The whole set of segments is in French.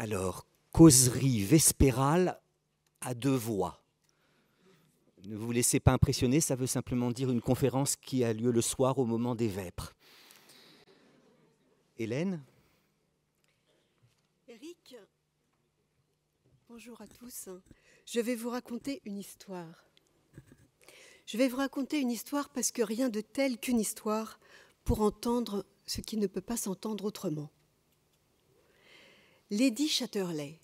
Alors, causerie vespérale à deux voix. Ne vous laissez pas impressionner, ça veut simplement dire une conférence qui a lieu le soir au moment des vêpres. Hélène ? Eric, bonjour à tous. Je vais vous raconter une histoire. Je vais vous raconter une histoire parce que rien de tel qu'une histoire pour entendre ce qui ne peut pas s'entendre autrement. Lady Chatterley,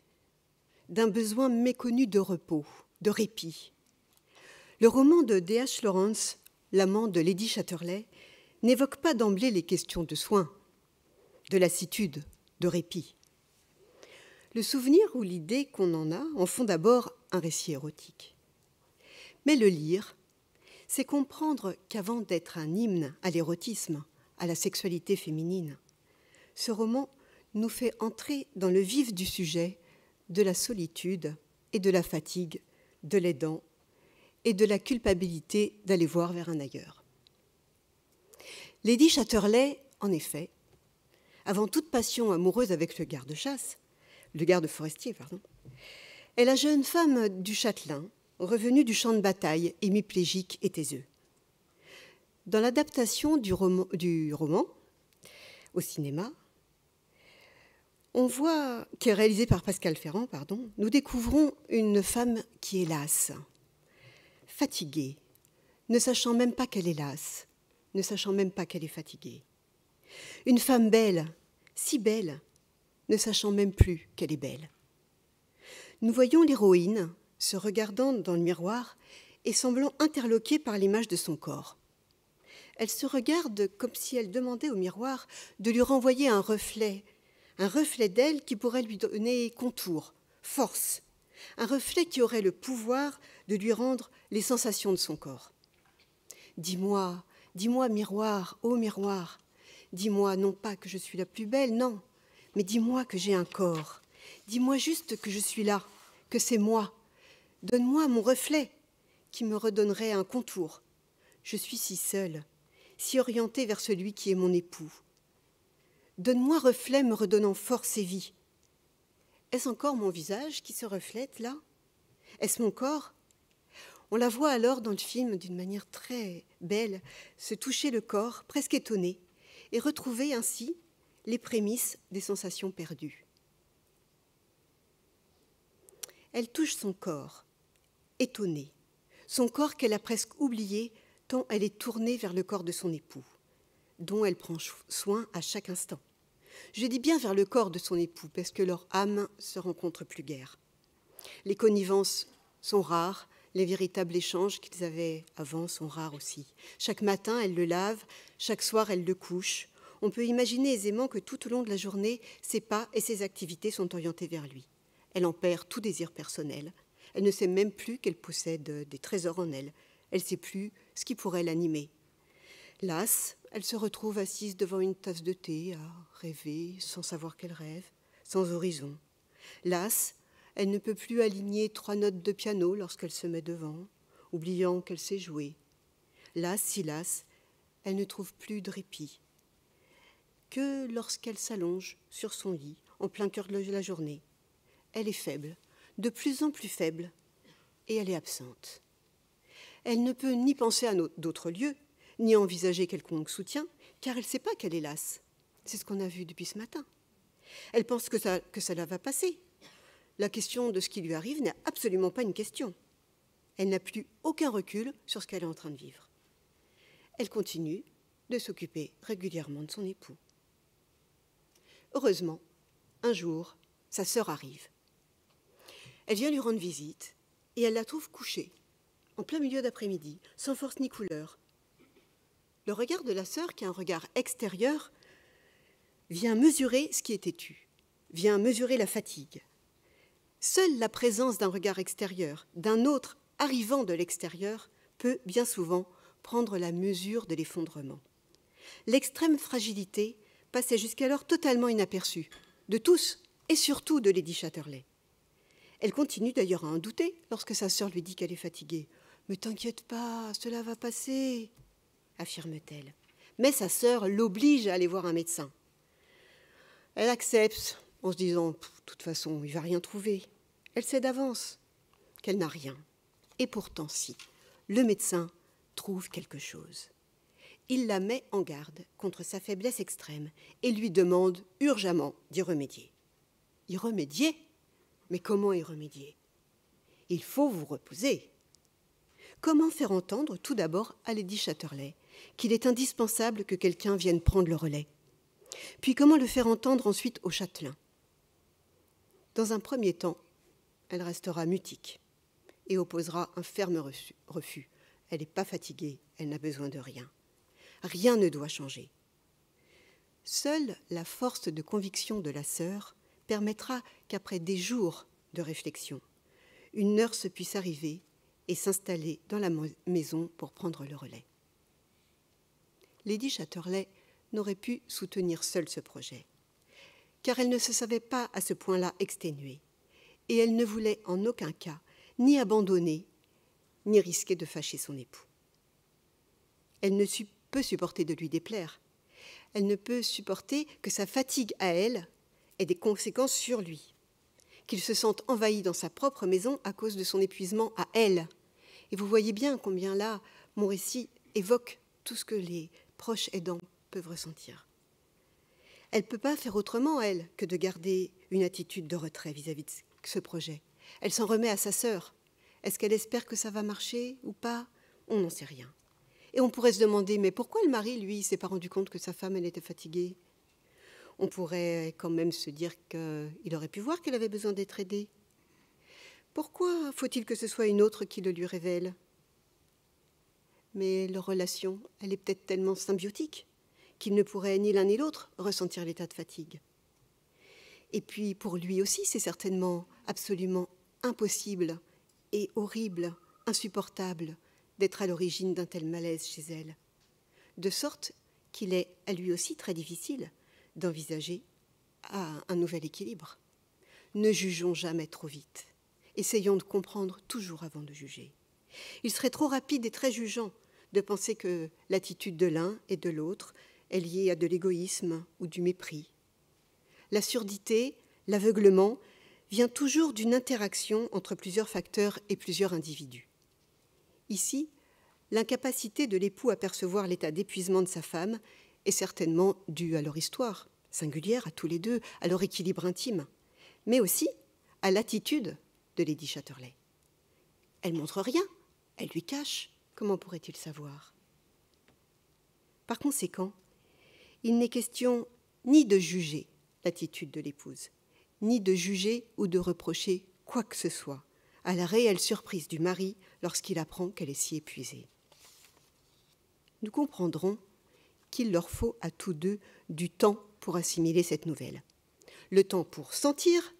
d'un besoin méconnu de repos, de répit. Le roman de D.H. Lawrence, l'amant de Lady Chatterley, n'évoque pas d'emblée les questions de soins, de lassitude, de répit. Le souvenir ou l'idée qu'on en a en font d'abord un récit érotique. Mais le lire, c'est comprendre qu'avant d'être un hymne à l'érotisme, à la sexualité féminine, ce roman nous fait entrer dans le vif du sujet de la solitude et de la fatigue de l'aidant et de la culpabilité d'aller voir vers un ailleurs. Lady Chatterley, en effet, avant toute passion amoureuse avec le garde forestier, est la jeune femme du châtelain, revenue du champ de bataille, hémiplégique et taiseux. Dans l'adaptation du roman au cinéma, qui est réalisé par Pascal Ferrand, nous découvrons une femme qui est lasse, fatiguée, ne sachant même pas qu'elle est lasse, ne sachant même pas qu'elle est fatiguée. Une femme belle, si belle, ne sachant même plus qu'elle est belle. Nous voyons l'héroïne se regardant dans le miroir et semblant interloquée par l'image de son corps. Elle se regarde comme si elle demandait au miroir de lui renvoyer un reflet d'elle qui pourrait lui donner contour, force, un reflet qui aurait le pouvoir de lui rendre les sensations de son corps. Dis-moi, dis-moi miroir, ô miroir, dis-moi non pas que je suis la plus belle, non, mais dis-moi que j'ai un corps, dis-moi juste que je suis là, que c'est moi, donne-moi mon reflet qui me redonnerait un contour. Je suis si seule, si orientée vers celui qui est mon époux. Donne-moi reflet me redonnant force et vie. Est-ce encore mon visage qui se reflète là? Est-ce mon corps? On la voit alors dans le film d'une manière très belle se toucher le corps, presque étonnée, et retrouver ainsi les prémices des sensations perdues. Elle touche son corps, étonnée, son corps qu'elle a presque oublié tant elle est tournée vers le corps de son époux, dont elle prend soin à chaque instant. Je dis bien vers le corps de son époux, parce que leurs âmes se rencontrent plus guère. Les connivences sont rares, les véritables échanges qu'ils avaient avant sont rares aussi. Chaque matin, elle le lave, chaque soir, elle le couche. On peut imaginer aisément que tout au long de la journée, ses pas et ses activités sont orientés vers lui. Elle en perd tout désir personnel. Elle ne sait même plus qu'elle possède des trésors en elle. Elle ne sait plus ce qui pourrait l'animer. Lasse, elle se retrouve assise devant une tasse de thé, à rêver sans savoir qu'elle rêve, sans horizon. Lasse, elle ne peut plus aligner 3 notes de piano lorsqu'elle se met devant, oubliant qu'elle sait jouer. Lasse, si lasse, elle ne trouve plus de répit que lorsqu'elle s'allonge sur son lit en plein cœur de la journée. Elle est faible, de plus en plus faible, et elle est absente. Elle ne peut ni penser à d'autres lieux, ni envisager quelconque soutien, car elle ne sait pas qu'elle est lasse. C'est ce qu'on a vu depuis ce matin. Elle pense que ça va passer. La question de ce qui lui arrive n'est absolument pas une question. Elle n'a plus aucun recul sur ce qu'elle est en train de vivre. Elle continue de s'occuper régulièrement de son époux. Heureusement, un jour, sa sœur arrive. Elle vient lui rendre visite et elle la trouve couchée, en plein milieu d'après-midi, sans force ni couleur. Le regard de la sœur, qui a un regard extérieur, vient mesurer ce qui est têtu, vient mesurer la fatigue. Seule la présence d'un regard extérieur, d'un autre arrivant de l'extérieur, peut bien souvent prendre la mesure de l'effondrement. L'extrême fragilité passait jusqu'alors totalement inaperçue, de tous et surtout de Lady Chatterley. Elle continue d'ailleurs à en douter lorsque sa sœur lui dit qu'elle est fatiguée. « Mais t'inquiète pas, cela va passer », affirme-t-elle. Mais sa sœur l'oblige à aller voir un médecin. Elle accepte en se disant « de toute façon, il ne va rien trouver ». Elle sait d'avance qu'elle n'a rien. Et pourtant, si, le médecin trouve quelque chose. Il la met en garde contre sa faiblesse extrême et lui demande urgemment d'y remédier. Y remédier? Mais comment y remédier? Il faut vous reposer. Comment faire entendre tout d'abord à Lady Chatterley qu'il est indispensable que quelqu'un vienne prendre le relais? Puis comment le faire entendre ensuite au châtelain? Dans un premier temps, elle restera mutique et opposera un ferme refus. Elle n'est pas fatiguée, elle n'a besoin de rien. Rien ne doit changer. Seule la force de conviction de la sœur permettra qu'après des jours de réflexion, une nurse puisse arriver et s'installer dans la maison pour prendre le relais. Lady Chatterley n'aurait pu soutenir seule ce projet, car elle ne se savait pas à ce point-là exténuée, et elle ne voulait en aucun cas ni abandonner, ni risquer de fâcher son époux. Elle ne peut supporter de lui déplaire. Elle ne peut supporter que sa fatigue à elle ait des conséquences sur lui, qu'il se sente envahi dans sa propre maison à cause de son épuisement à elle. Et vous voyez bien combien là, mon récit évoque tout ce que les proches aidants peuvent ressentir. Elle ne peut pas faire autrement, elle, que de garder une attitude de retrait vis-à-vis de ce projet. Elle s'en remet à sa sœur. Est-ce qu'elle espère que ça va marcher ou pas? On n'en sait rien. Et on pourrait se demander, mais pourquoi le mari, lui, ne s'est pas rendu compte que sa femme, elle était fatiguée? On pourrait quand même se dire qu'il aurait pu voir qu'elle avait besoin d'être aidée. Pourquoi faut-il que ce soit une autre qui le lui révèle? Mais leur relation, elle est peut-être tellement symbiotique qu'ils ne pourraient ni l'un ni l'autre ressentir l'état de fatigue. Et puis pour lui aussi, c'est certainement absolument impossible et horrible, insupportable d'être à l'origine d'un tel malaise chez elle. De sorte qu'il est à lui aussi très difficile d'envisager un nouvel équilibre. Ne jugeons jamais trop vite. Essayons de comprendre toujours avant de juger. Il serait trop rapide et très jugeant de penser que l'attitude de l'un et de l'autre est liée à de l'égoïsme ou du mépris. La surdité, l'aveuglement, vient toujours d'une interaction entre plusieurs facteurs et plusieurs individus. Ici, l'incapacité de l'époux à percevoir l'état d'épuisement de sa femme est certainement due à leur histoire, singulière à tous les deux, à leur équilibre intime, mais aussi à l'attitude de Lady Chatterley. Elle montre rien, elle lui cache, comment pourrait-il savoir? Par conséquent, il n'est question ni de juger l'attitude de l'épouse, ni de juger ou de reprocher quoi que ce soit à la réelle surprise du mari lorsqu'il apprend qu'elle est si épuisée. Nous comprendrons qu'il leur faut à tous deux du temps pour assimiler cette nouvelle. Le temps pour sentir,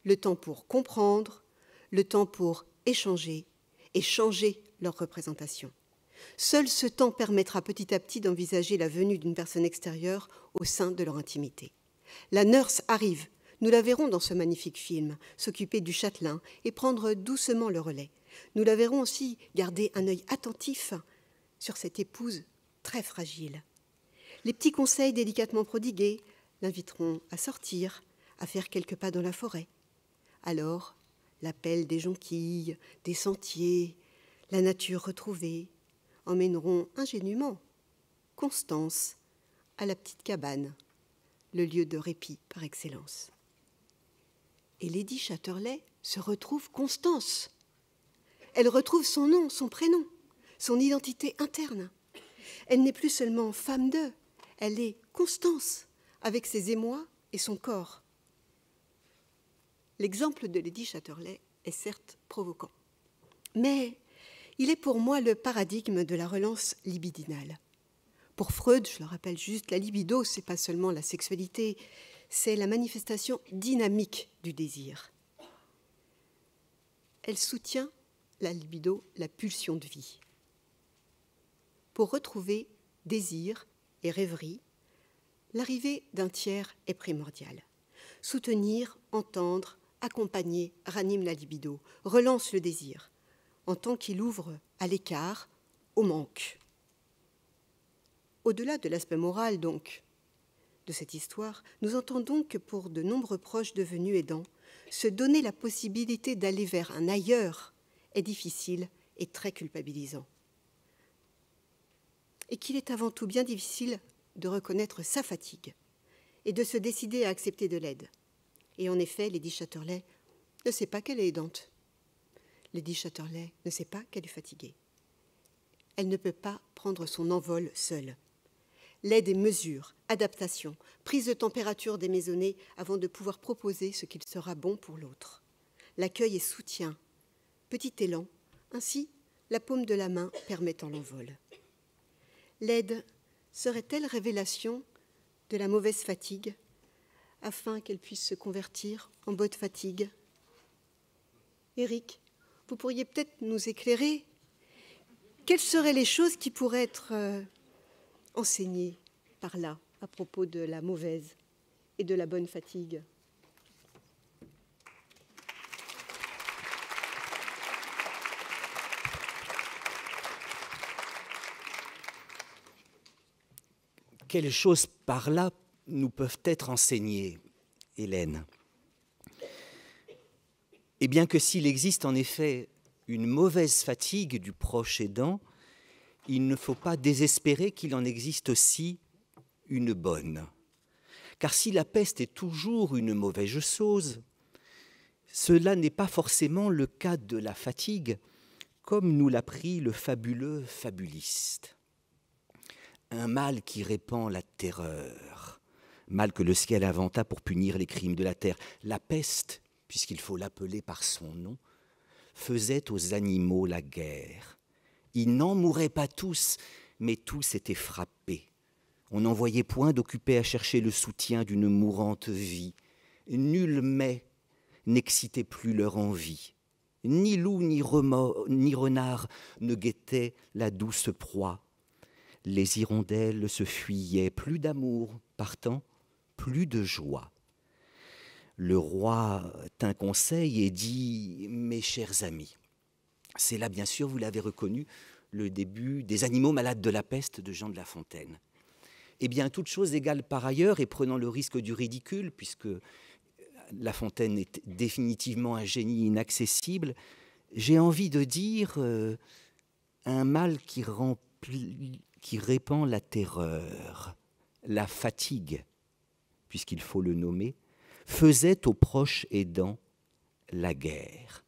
le temps pour comprendre, le temps pour échanger et changer leur représentation. Seul ce temps permettra petit à petit d'envisager la venue d'une personne extérieure au sein de leur intimité. La nurse arrive, nous la verrons dans ce magnifique film, s'occuper du châtelain et prendre doucement le relais. Nous la verrons aussi garder un œil attentif sur cette épouse très fragile. Les petits conseils délicatement prodigués l'inviteront à sortir, à faire quelques pas dans la forêt. Alors, l'appel des jonquilles, des sentiers, la nature retrouvée, emmèneront ingénument Constance à la petite cabane, le lieu de répit par excellence. Et Lady Chatterley se retrouve Constance. Elle retrouve son nom, son prénom, son identité interne. Elle n'est plus seulement femme d'eux, elle est Constance, avec ses émois et son corps. L'exemple de Lady Chatterley est certes provoquant, mais il est pour moi le paradigme de la relance libidinale. Pour Freud, je le rappelle juste, la libido, ce n'est pas seulement la sexualité, c'est la manifestation dynamique du désir. Elle soutient, la libido, la pulsion de vie. Pour retrouver désir et rêverie, l'arrivée d'un tiers est primordiale. Soutenir, entendre, accompagner ranime la libido, relance le désir, en tant qu'il ouvre à l'écart, au manque. Au-delà de l'aspect moral, donc, de cette histoire, nous entendons que pour de nombreux proches devenus aidants, se donner la possibilité d'aller vers un ailleurs est difficile et très culpabilisant. Et qu'il est avant tout bien difficile de reconnaître sa fatigue et de se décider à accepter de l'aide. Et en effet, Lady Chatterley ne sait pas qu'elle est aidante. Lady Chatterley ne sait pas qu'elle est fatiguée. Elle ne peut pas prendre son envol seule. L'aide est mesure, adaptation, prise de température des maisonnées avant de pouvoir proposer ce qu'il sera bon pour l'autre. L'accueil est soutien, petit élan, ainsi la paume de la main permettant l'envol. L'aide serait-elle révélation de la mauvaise fatigue, afin qu'elle puisse se convertir en bonne fatigue? Éric, vous pourriez peut-être nous éclairer. Quelles seraient les choses qui pourraient être enseignées par là à propos de la mauvaise et de la bonne fatigue? Quelles choses par là nous peuvent être enseignées, Hélène? Eh bien que s'il existe en effet une mauvaise fatigue du proche aidant, il ne faut pas désespérer qu'il en existe aussi une bonne. Car si la peste est toujours une mauvaise chose, cela n'est pas forcément le cas de la fatigue, comme nous l'apprit le fabuleux fabuliste. Un mal qui répand la terreur, mal que le ciel inventa pour punir les crimes de la terre. La peste, puisqu'il faut l'appeler par son nom, faisait aux animaux la guerre. Ils n'en mouraient pas tous, mais tous étaient frappés. On n'en voyait point d'occupés à chercher le soutien d'une mourante vie. Nul mets n'excitait plus leur envie. Ni loup ni renard ne guettaient la douce proie. Les hirondelles se fuyaient, plus d'amour, partant, plus de joie. Le roi tint conseil et dit « Mes chers amis », c'est là, bien sûr, vous l'avez reconnu, le début des Animaux malades de la peste de Jean de La Fontaine. Eh bien, toute chose égale par ailleurs, et prenant le risque du ridicule, puisque La Fontaine est définitivement un génie inaccessible, j'ai envie de dire un mal qui répand la terreur, la fatigue, puisqu'il faut le nommer, faisait aux proches aidants la guerre.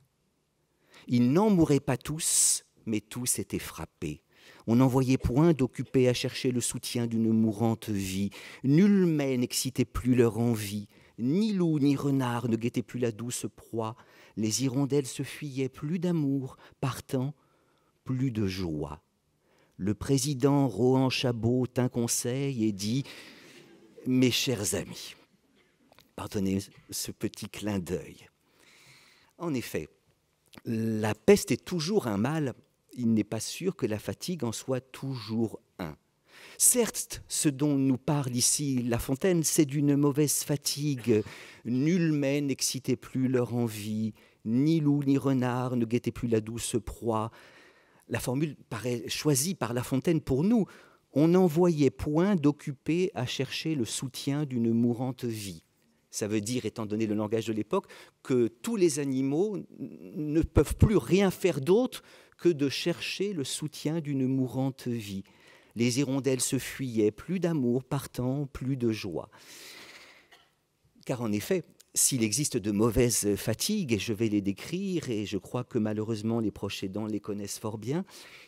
Ils n'en mouraient pas tous, mais tous étaient frappés. On n'en voyait point d'occupés à chercher le soutien d'une mourante vie. Nul mets n'excitait plus leur envie. Ni loup ni renard ne guettait plus la douce proie. Les hirondelles se fuyaient, plus d'amour, partant, plus de joie. Le président Rohan Chabot tint conseil et dit « Mes chers amis », pardonnez ce petit clin d'œil. En effet, la peste est toujours un mal, il n'est pas sûr que la fatigue en soit toujours un. Certes, ce dont nous parle ici La Fontaine, c'est d'une mauvaise fatigue. Nul mets n'excitait plus leur envie, ni loup ni renard ne guettait plus la douce proie. La formule paraît choisie par La Fontaine pour nous. On n'en voyait point d'occupés à chercher le soutien d'une mourante vie. Ça veut dire, étant donné le langage de l'époque, que tous les animaux ne peuvent plus rien faire d'autre que de chercher le soutien d'une mourante vie. Les hirondelles se fuyaient, plus d'amour, partant, plus de joie. Car en effet, s'il existe de mauvaises fatigues, et je vais les décrire, et je crois que malheureusement les proches aidants les connaissent fort bien,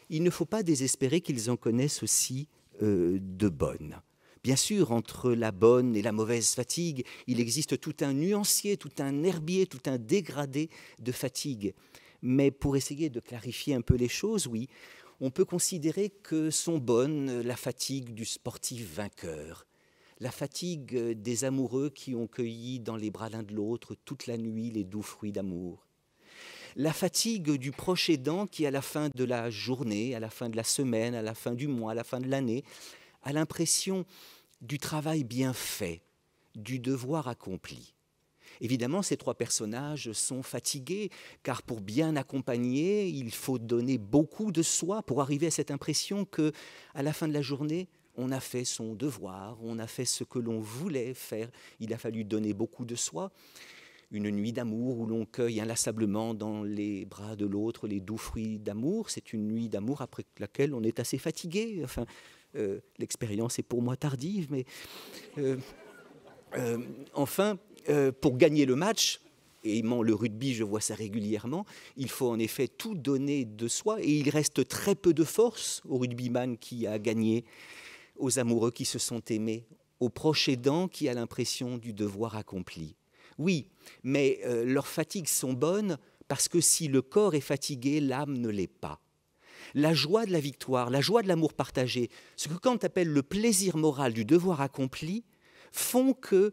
il ne faut pas désespérer qu'ils en connaissent aussi de bonnes. Bien sûr, entre la bonne et la mauvaise fatigue, il existe tout un nuancier, tout un herbier, tout un dégradé de fatigue. Mais pour essayer de clarifier un peu les choses, oui, on peut considérer que sont bonnes la fatigue du sportif vainqueur, la fatigue des amoureux qui ont cueilli dans les bras l'un de l'autre toute la nuit les doux fruits d'amour, la fatigue du proche aidant qui, à la fin de la journée, à la fin de la semaine, à la fin du mois, à la fin de l'année, a l'impression du travail bien fait, du devoir accompli. Évidemment, ces trois personnages sont fatigués, car pour bien accompagner, il faut donner beaucoup de soi pour arriver à cette impression que, à la fin de la journée, On a fait son devoir, on a fait ce que l'on voulait faire. Il a fallu donner beaucoup de soi. Une nuit d'amour où l'on cueille inlassablement dans les bras de l'autre les doux fruits d'amour. C'est une nuit d'amour après laquelle on est assez fatigué. Enfin, l'expérience est pour moi tardive, mais enfin, pour gagner le match, et aimant le rugby, je vois ça régulièrement, il faut en effet tout donner de soi, et il reste très peu de force au rugbyman qui a gagné, aux amoureux qui se sont aimés, aux proches aidants qui a l'impression du devoir accompli. Oui, mais leurs fatigues sont bonnes parce que si le corps est fatigué, l'âme ne l'est pas. La joie de la victoire, la joie de l'amour partagé, ce que Kant appelle le plaisir moral du devoir accompli, font qu'il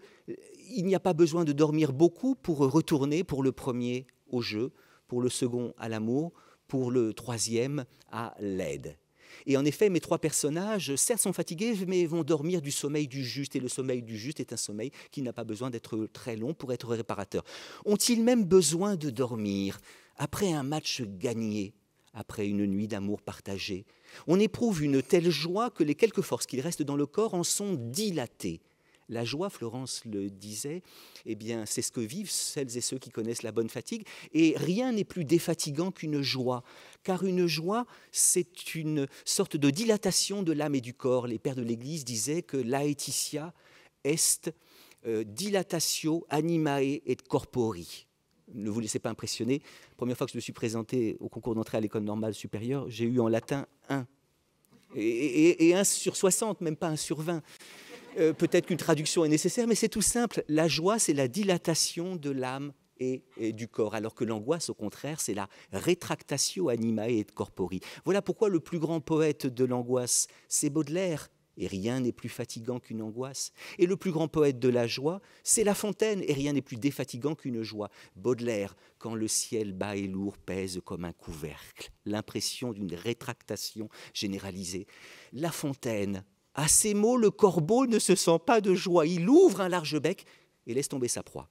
n'y a pas besoin de dormir beaucoup pour retourner pour le premier au jeu, pour le second à l'amour, pour le troisième à l'aide. Et en effet, mes trois personnages, certes, sont fatigués, mais vont dormir du sommeil du juste. Et le sommeil du juste est un sommeil qui n'a pas besoin d'être très long pour être réparateur. Ont-ils même besoin de dormir après un match gagné, après une nuit d'amour partagé? On éprouve une telle joie que les quelques forces qu'il reste dans le corps en sont dilatées. La joie, Florence le disait, eh bien, c'est ce que vivent celles et ceux qui connaissent la bonne fatigue. Et rien n'est plus défatigant qu'une joie, car une joie, c'est une sorte de dilatation de l'âme et du corps. Les pères de l'Église disaient que laetitia est dilatatio animae et corpori. Ne vous laissez pas impressionner. La première fois que je me suis présenté au concours d'entrée à l'école normale supérieure, j'ai eu en latin 1. Et 1 sur 60, même pas 1 sur 20. Peut-être qu'une traduction est nécessaire, mais c'est tout simple. La joie, c'est la dilatation de l'âme et du corps, alors que l'angoisse, au contraire, c'est la retractatio animae et corpori. Voilà pourquoi le plus grand poète de l'angoisse, c'est Baudelaire, et rien n'est plus fatigant qu'une angoisse. Et le plus grand poète de la joie, c'est La Fontaine, et rien n'est plus défatigant qu'une joie. Baudelaire, quand le ciel bas et lourd pèse comme un couvercle, l'impression d'une rétractation généralisée. La Fontaine, à ces mots, le corbeau ne se sent pas de joie. Il ouvre un large bec et laisse tomber sa proie.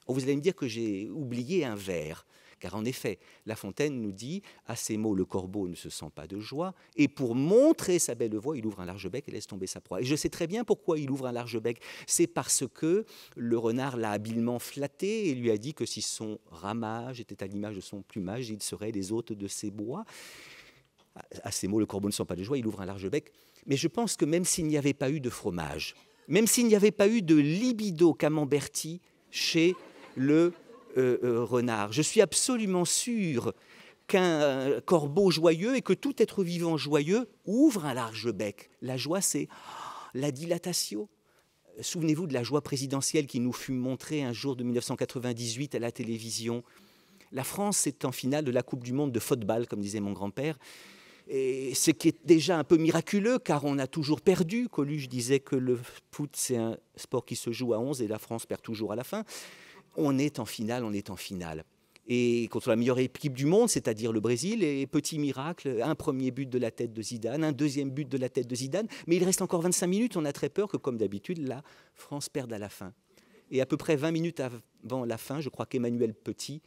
Vous allez me dire que j'ai oublié un vers, car en effet, La Fontaine nous dit « À ces mots, le corbeau ne se sent pas de joie, et pour montrer sa belle voix, il ouvre un large bec et laisse tomber sa proie. » Et je sais très bien pourquoi il ouvre un large bec. C'est parce que le renard l'a habilement flatté et lui a dit que si son ramage était à l'image de son plumage, il serait les hôtes de ses bois. À ces mots, le corbeau ne sent pas de joie, il ouvre un large bec. Mais je pense que même s'il n'y avait pas eu de fromage, même s'il n'y avait pas eu de libido camemberti chez le renard, je suis absolument sûr qu'un corbeau joyeux et que tout être vivant joyeux ouvre un large bec. La joie, c'est la dilatatio. Souvenez-vous de la joie présidentielle qui nous fut montrée un jour de 1998 à la télévision. La France est en finale de la Coupe du Monde de football, comme disait mon grand-père. Et ce qui est déjà un peu miraculeux, car on a toujours perdu. Coluche disait que le foot, c'est un sport qui se joue à 11 et la France perd toujours à la fin. On est en finale, on est en finale. Et contre la meilleure équipe du monde, c'est-à-dire le Brésil, et petit miracle, un premier but de la tête de Zidane, un deuxième but de la tête de Zidane, mais il reste encore 25 minutes, on a très peur que, comme d'habitude, la France perde à la fin. Et à peu près 20 minutes avant la fin, je crois qu'Emmanuel Petit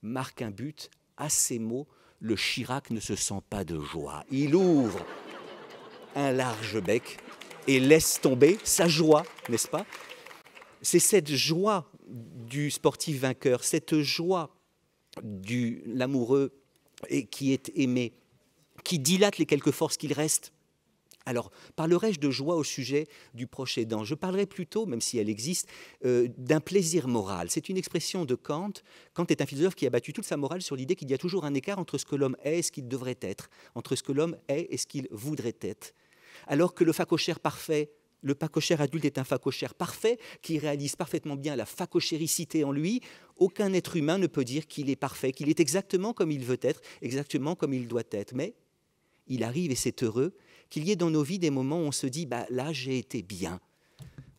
marque un but. À ces mots, le Chirac ne se sent pas de joie. Il ouvre un large bec et laisse tomber sa joie, n'est-ce pas? C'est cette joie du sportif vainqueur, cette joie de l'amoureux qui est aimé, qui dilate les quelques forces qu'il reste. Alors, parlerai-je de joie au sujet du proche aidant? Je parlerai plutôt, même si elle existe, d'un plaisir moral. C'est une expression de Kant. Kant est un philosophe qui a battu toute sa morale sur l'idée qu'il y a toujours un écart entre ce que l'homme est et ce qu'il devrait être, entre ce que l'homme est et ce qu'il voudrait être. Alors que le phacochère parfait, le phacochère adulte est un phacochère parfait qui réalise parfaitement bien la phacochéricité en lui, aucun être humain ne peut dire qu'il est parfait, qu'il est exactement comme il veut être, exactement comme il doit être. Mais il arrive, et c'est heureux, qu'il y ait dans nos vies des moments où on se dit « là, j'ai été bien ».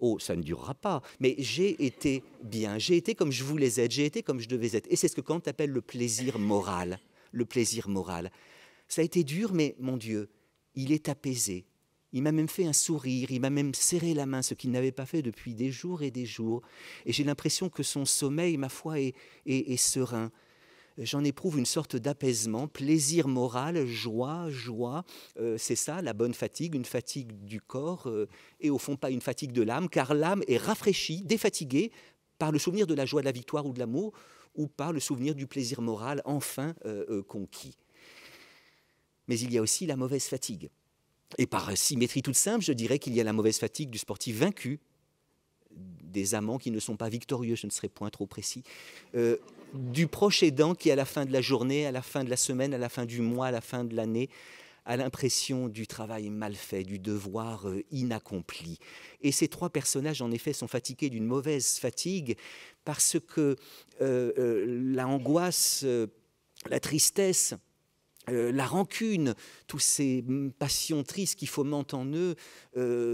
Oh, ça ne durera pas, mais j'ai été bien, j'ai été comme je voulais être, j'ai été comme je devais être. Et c'est ce que Kant appelle le plaisir moral. Le plaisir moral. Ça a été dur, mais mon Dieu, il est apaisé. Il m'a même fait un sourire, il m'a même serré la main, ce qu'il n'avait pas fait depuis des jours et des jours. Et j'ai l'impression que son sommeil, ma foi, est serein. j'en éprouve une sorte d'apaisement, plaisir moral, joie, c'est ça, la bonne fatigue, une fatigue du corps, et au fond pas une fatigue de l'âme, car l'âme est rafraîchie, défatiguée par le souvenir de la joie, de la victoire ou de l'amour, ou par le souvenir du plaisir moral enfin conquis. Mais il y a aussi la mauvaise fatigue. Et par symétrie toute simple, je dirais qu'il y a la mauvaise fatigue du sportif vaincu, des amants qui ne sont pas victorieux, je ne serai point trop précis, du proche aidant qui, à la fin de la journée, à la fin de la semaine, à la fin du mois, à la fin de l'année, a l'impression du travail mal fait, du devoir inaccompli. Et ces trois personnages, en effet, sont fatigués d'une mauvaise fatigue parce que la angoisse, la tristesse, la rancune, toutes ces passions tristes qui fomentent en eux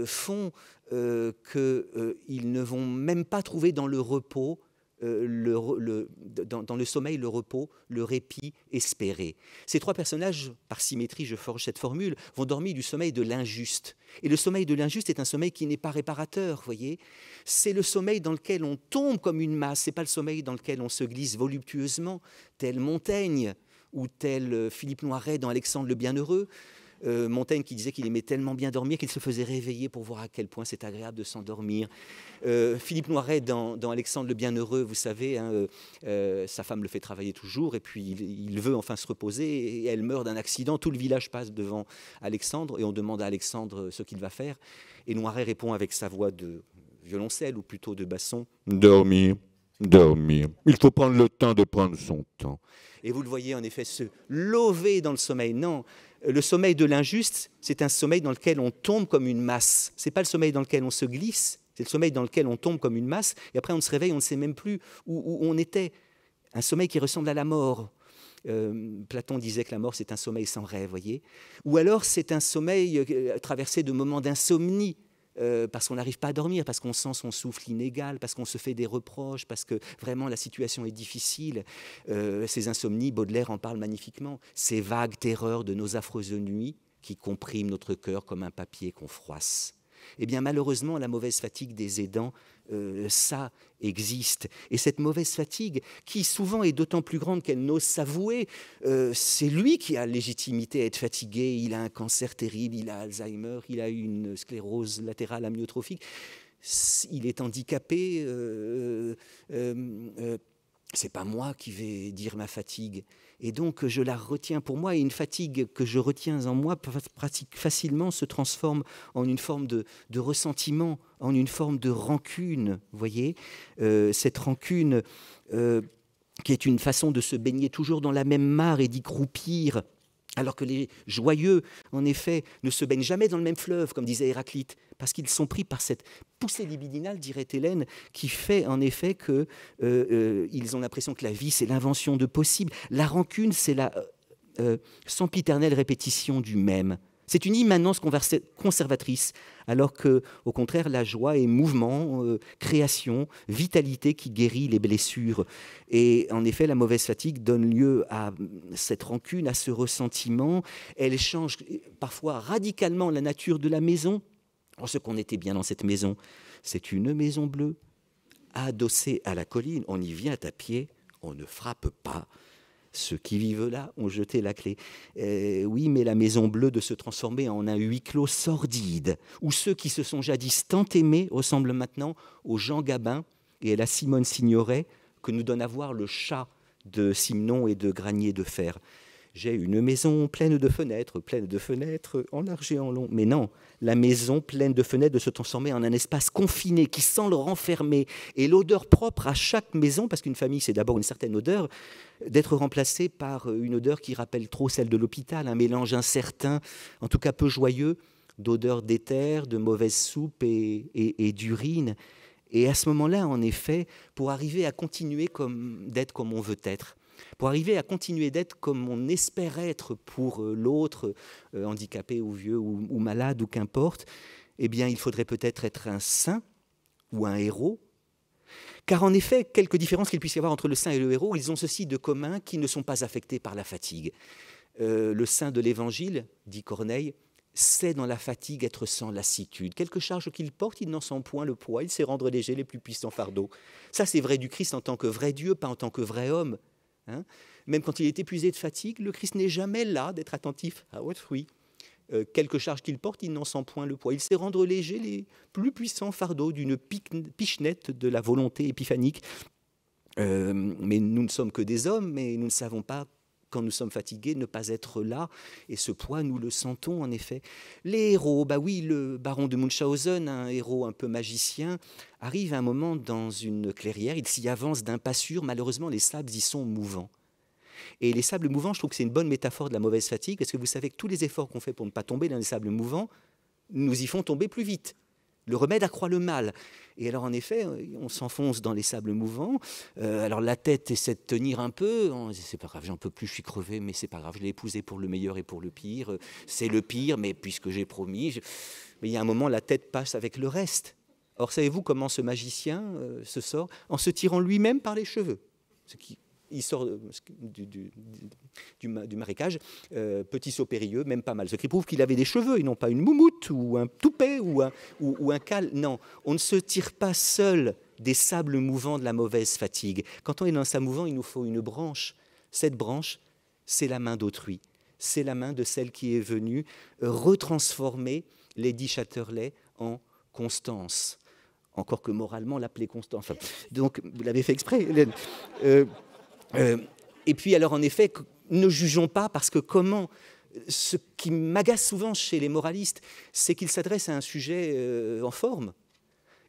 font qu'ils ne vont même pas trouver dans le repos, dans le sommeil, le repos, le répit espéré. Ces trois personnages, par symétrie, je forge cette formule, vont dormir du sommeil de l'injuste. Et le sommeil de l'injuste est un sommeil qui n'est pas réparateur, voyez. C'est le sommeil dans lequel on tombe comme une masse, ce n'est pas le sommeil dans lequel on se glisse voluptueusement, tel Montaigne, ou tel Philippe Noiret dans Alexandre le Bienheureux. Montaigne qui disait qu'il aimait tellement bien dormir qu'il se faisait réveiller pour voir à quel point c'est agréable de s'endormir. Philippe Noiret dans Alexandre le Bienheureux, vous savez, hein, sa femme le fait travailler toujours et puis il veut enfin se reposer et elle meurt d'un accident. Tout le village passe devant Alexandre et on demande à Alexandre ce qu'il va faire. Et Noiret répond avec sa voix de violoncelle ou plutôt de basson: dormir. Dormir. Il faut prendre le temps de prendre son temps. Et vous le voyez en effet se lever dans le sommeil. Non, le sommeil de l'injuste, c'est un sommeil dans lequel on tombe comme une masse. Ce n'est pas le sommeil dans lequel on se glisse, c'est le sommeil dans lequel on tombe comme une masse. Et après on se réveille, on ne sait même plus où on était. Un sommeil qui ressemble à la mort. Platon disait que la mort c'est un sommeil sans rêve, voyez. Ou alors c'est un sommeil traversé de moments d'insomnie. Parce qu'on n'arrive pas à dormir, parce qu'on sent son souffle inégal, parce qu'on se fait des reproches, parce que vraiment la situation est difficile. Ces insomnies, Baudelaire en parle magnifiquement, ces vagues terreurs de nos affreuses nuits qui compriment notre cœur comme un papier qu'on froisse. Eh bien malheureusement, la mauvaise fatigue des aidants, ça existe. Et cette mauvaise fatigue, qui souvent est d'autant plus grande qu'elle n'ose s'avouer, c'est lui qui a légitimité à être fatigué. Il a un cancer terrible, il a Alzheimer, il a une sclérose latérale amyotrophique, il est handicapé. C'est pas moi qui vais dire ma fatigue. Et donc, je la retiens pour moi. Et une fatigue que je retiens en moi, facilement se transforme en une forme de ressentiment, en une forme de rancune. Vous voyez, cette rancune qui est une façon de se baigner toujours dans la même mare et d'y croupir. Alors que les joyeux, en effet, ne se baignent jamais dans le même fleuve, comme disait Héraclite, parce qu'ils sont pris par cette poussée libidinale, dirait Hélène, qui fait en effet qu'ils ont l'impression que la vie, c'est l'invention de possible. La rancune, c'est la sempiternelle répétition du même. C'est une immanence conservatrice, alors que, au contraire, la joie est mouvement, création, vitalité qui guérit les blessures. Et en effet, la mauvaise fatigue donne lieu à cette rancune, à ce ressentiment. Elle change parfois radicalement la nature de la maison. Alors, ce qu'on était bien dans cette maison, c'est une maison bleue, adossée à la colline. On y vient à pied, on ne frappe pas. Ceux qui vivent là ont jeté la clé. Oui, mais la maison bleue de se transformer en un huis clos sordide, où ceux qui se sont jadis tant aimés ressemblent maintenant aux Jean Gabin et à la Simone Signoret que nous donne à voir le chat de Simon et de Granier de Fer. J'ai une maison pleine de fenêtres en large et en long. Mais non, la maison pleine de fenêtres de se transformer en un espace confiné qui sent le renfermer. Et l'odeur propre à chaque maison, parce qu'une famille c'est d'abord une certaine odeur, d'être remplacée par une odeur qui rappelle trop celle de l'hôpital, un mélange incertain, en tout cas peu joyeux, d'odeurs d'éther, de mauvaise soupe et d'urine. Et à ce moment-là, en effet, pour arriver à continuer d'être comme on veut être, pour arriver à continuer d'être comme on espère être pour l'autre, handicapé ou vieux ou malade ou qu'importe, eh bien, il faudrait peut-être être un saint ou un héros. Car en effet, quelque différence qu'il puisse y avoir entre le saint et le héros, ils ont ceci de commun qu'ils ne sont pas affectés par la fatigue. Le saint de l'Évangile, dit Corneille, sait dans la fatigue être sans lassitude. Quelque charge qu'il porte, il n'en sent point le poids, il sait rendre léger les plus puissants fardeaux. Ça, c'est vrai du Christ en tant que vrai Dieu, pas en tant que vrai homme. Hein, même quand il est épuisé de fatigue, le Christ n'est jamais là d'être attentif à autrui. Quelque charge qu'il porte, il n'en sent point le poids. Il sait rendre léger les plus puissants fardeaux d'une pichenette de la volonté épiphanique. Mais nous ne sommes que des hommes, mais nous ne savons pas, quand nous sommes fatigués, ne pas être là. Et ce poids, nous le sentons en effet. Les héros, bah oui, le baron de Munchausen, un héros un peu magicien, arrive à un moment dans une clairière, il s'y avance d'un pas sûr, malheureusement les sables y sont mouvants. Et les sables mouvants, je trouve que c'est une bonne métaphore de la mauvaise fatigue, parce que vous savez que tous les efforts qu'on fait pour ne pas tomber dans les sables mouvants, nous y font tomber plus vite. Le remède accroît le mal. Et alors, en effet, on s'enfonce dans les sables mouvants. Alors, la tête essaie de tenir un peu. C'est pas grave, j'en peux plus, je suis crevé, mais c'est pas grave, je l'ai épousé pour le meilleur et pour le pire. C'est le pire, mais puisque j'ai promis. Mais il y a un moment, la tête passe avec le reste. Or, savez-vous comment ce magicien se sort? En se tirant lui-même par les cheveux. Il sort du marécage, petit saut périlleux, même pas mal. Ce qui prouve qu'il avait des cheveux et non pas une moumoute ou un toupet ou un cal. Non, on ne se tire pas seul des sables mouvants de la mauvaise fatigue. Quand on est dans un sable mouvant, il nous faut une branche. Cette branche, c'est la main d'autrui. C'est la main de celle qui est venue retransformer Lady Chatterley en Constance. Encore que moralement, l'appeler Constance. Enfin, donc, vous l'avez fait exprès, Hélène. Et puis alors en effet, ne jugeons pas, parce que ce qui m'agace souvent chez les moralistes, c'est qu'ils s'adressent à un sujet en forme.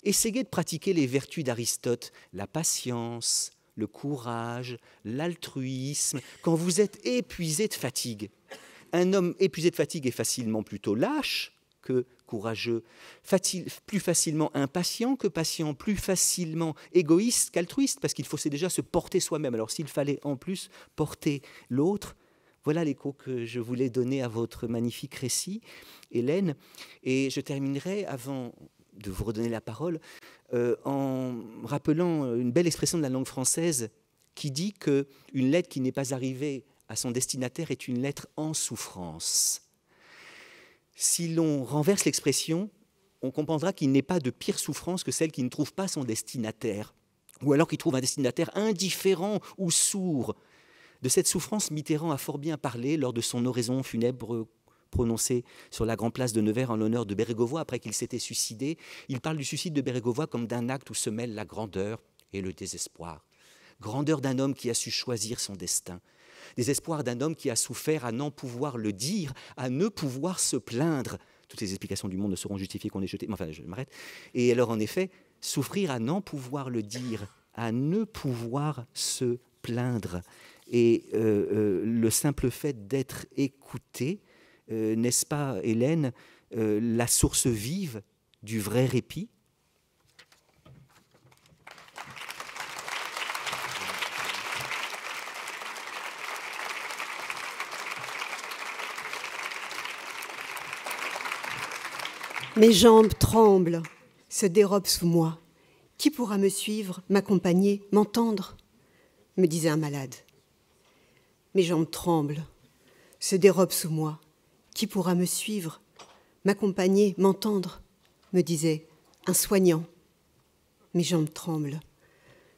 Essayez de pratiquer les vertus d'Aristote, la patience, le courage, l'altruisme, quand vous êtes épuisé de fatigue. Un homme épuisé de fatigue est facilement plutôt lâche que courageux, plus facilement impatient que patient, plus facilement égoïste qu'altruiste, parce qu'il faut déjà se porter soi-même. Alors s'il fallait en plus porter l'autre, voilà l'écho que je voulais donner à votre magnifique récit, Hélène. Et je terminerai, avant de vous redonner la parole, en rappelant une belle expression de la langue française qui dit qu'une lettre qui n'est pas arrivée à son destinataire est une lettre en souffrance. Si l'on renverse l'expression, on comprendra qu'il n'est pas de pire souffrance que celle qui ne trouve pas son destinataire, ou alors qui trouve un destinataire indifférent ou sourd. De cette souffrance, Mitterrand a fort bien parlé lors de son oraison funèbre prononcée sur la grande place de Nevers en l'honneur de Bérégovoy après qu'il s'était suicidé. Il parle du suicide de Bérégovoy comme d'un acte où se mêlent la grandeur et le désespoir. Grandeur d'un homme qui a su choisir son destin. Désespoir d'un homme qui a souffert à n'en pouvoir le dire, à ne pouvoir se plaindre. Toutes les explications du monde ne seront justifiées qu'on ait jeté. Enfin, je m'arrête. Et alors, en effet, souffrir à n'en pouvoir le dire, à ne pouvoir se plaindre. Et le simple fait d'être écouté, n'est-ce pas, Hélène, la source vive du vrai répit? Mes jambes tremblent, se dérobent sous moi. Qui pourra me suivre, m'accompagner, m'entendre ? Me disait un malade. Mes jambes tremblent, se dérobent sous moi. Qui pourra me suivre, m'accompagner, m'entendre ? Me disait un soignant. Mes jambes tremblent,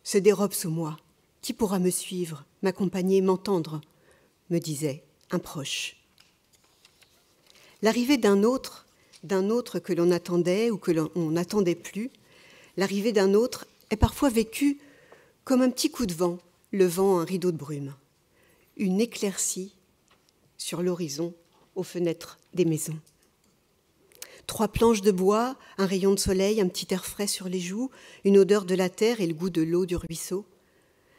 se dérobent sous moi. Qui pourra me suivre, m'accompagner, m'entendre ? Me disait un proche. L'arrivée d'un autre que l'on attendait ou que l'on n'attendait plus, l'arrivée d'un autre est parfois vécue comme un petit coup de vent, levant un rideau de brume, une éclaircie sur l'horizon aux fenêtres des maisons. 3 planches de bois, un rayon de soleil, un petit air frais sur les joues, une odeur de la terre et le goût de l'eau du ruisseau.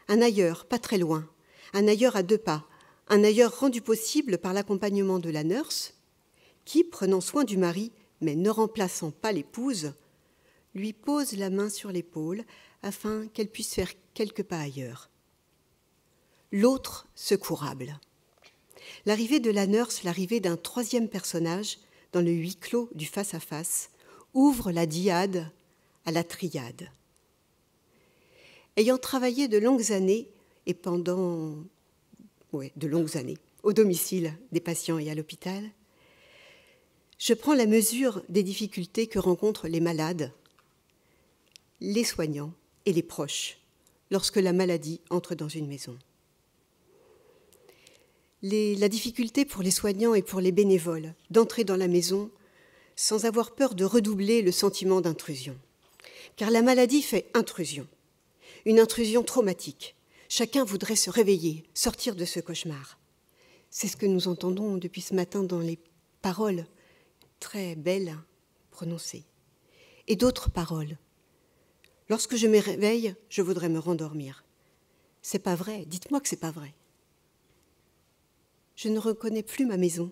Un ailleurs, pas très loin, un ailleurs à 2 pas, un ailleurs rendu possible par l'accompagnement de la nurse, qui, prenant soin du mari, mais ne remplaçant pas l'épouse, lui pose la main sur l'épaule afin qu'elle puisse faire quelques pas ailleurs. L'autre secourable. L'arrivée de la nurse, l'arrivée d'un 3e personnage dans le huis clos du face-à-face, ouvre la dyade à la triade. Ayant travaillé de longues années au domicile des patients et à l'hôpital, je prends la mesure des difficultés que rencontrent les malades, les soignants et les proches lorsque la maladie entre dans une maison. La difficulté pour les soignants et pour les bénévoles d'entrer dans la maison sans avoir peur de redoubler le sentiment d'intrusion. Car la maladie fait intrusion, une intrusion traumatique. Chacun voudrait se réveiller, sortir de ce cauchemar. C'est ce que nous entendons depuis ce matin dans les paroles très belles prononcées. Et d'autres paroles. Lorsque je me réveille, je voudrais me rendormir. C'est pas vrai, dites-moi que c'est pas vrai. Je ne reconnais plus ma maison.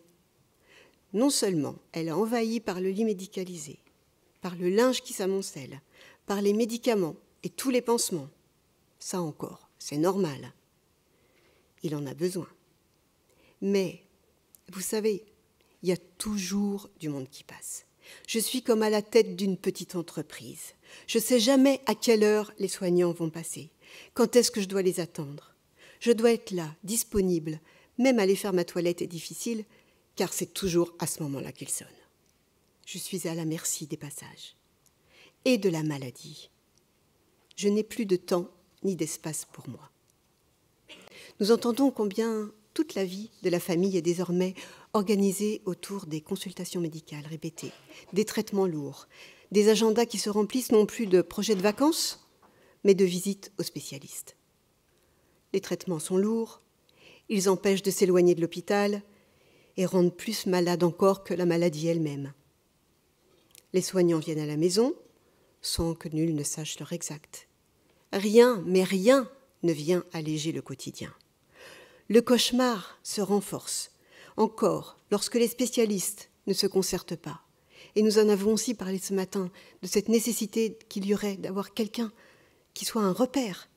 Non seulement elle est envahie par le lit médicalisé, par le linge qui s'amoncelle, par les médicaments et tous les pansements. Ça encore, c'est normal. Il en a besoin. Mais, vous savez, il y a toujours du monde qui passe. Je suis comme à la tête d'une petite entreprise. Je ne sais jamais à quelle heure les soignants vont passer. Quand est-ce que je dois les attendre? Je dois être là, disponible. Même aller faire ma toilette est difficile, car c'est toujours à ce moment-là qu'il sonne. Je suis à la merci des passages et de la maladie. Je n'ai plus de temps ni d'espace pour moi. Nous entendons combien toute la vie de la famille est désormais organisée autour des consultations médicales répétées, des traitements lourds, des agendas qui se remplissent non plus de projets de vacances, mais de visites aux spécialistes. Les traitements sont lourds, ils empêchent de s'éloigner de l'hôpital et rendent plus malades encore que la maladie elle-même. Les soignants viennent à la maison sans que nul ne sache l'heure exacte. Rien, mais rien, ne vient alléger le quotidien. Le cauchemar se renforce, encore lorsque les spécialistes ne se concertent pas. Et nous en avons aussi parlé ce matin, de cette nécessité qu'il y aurait d'avoir quelqu'un qui soit un repère.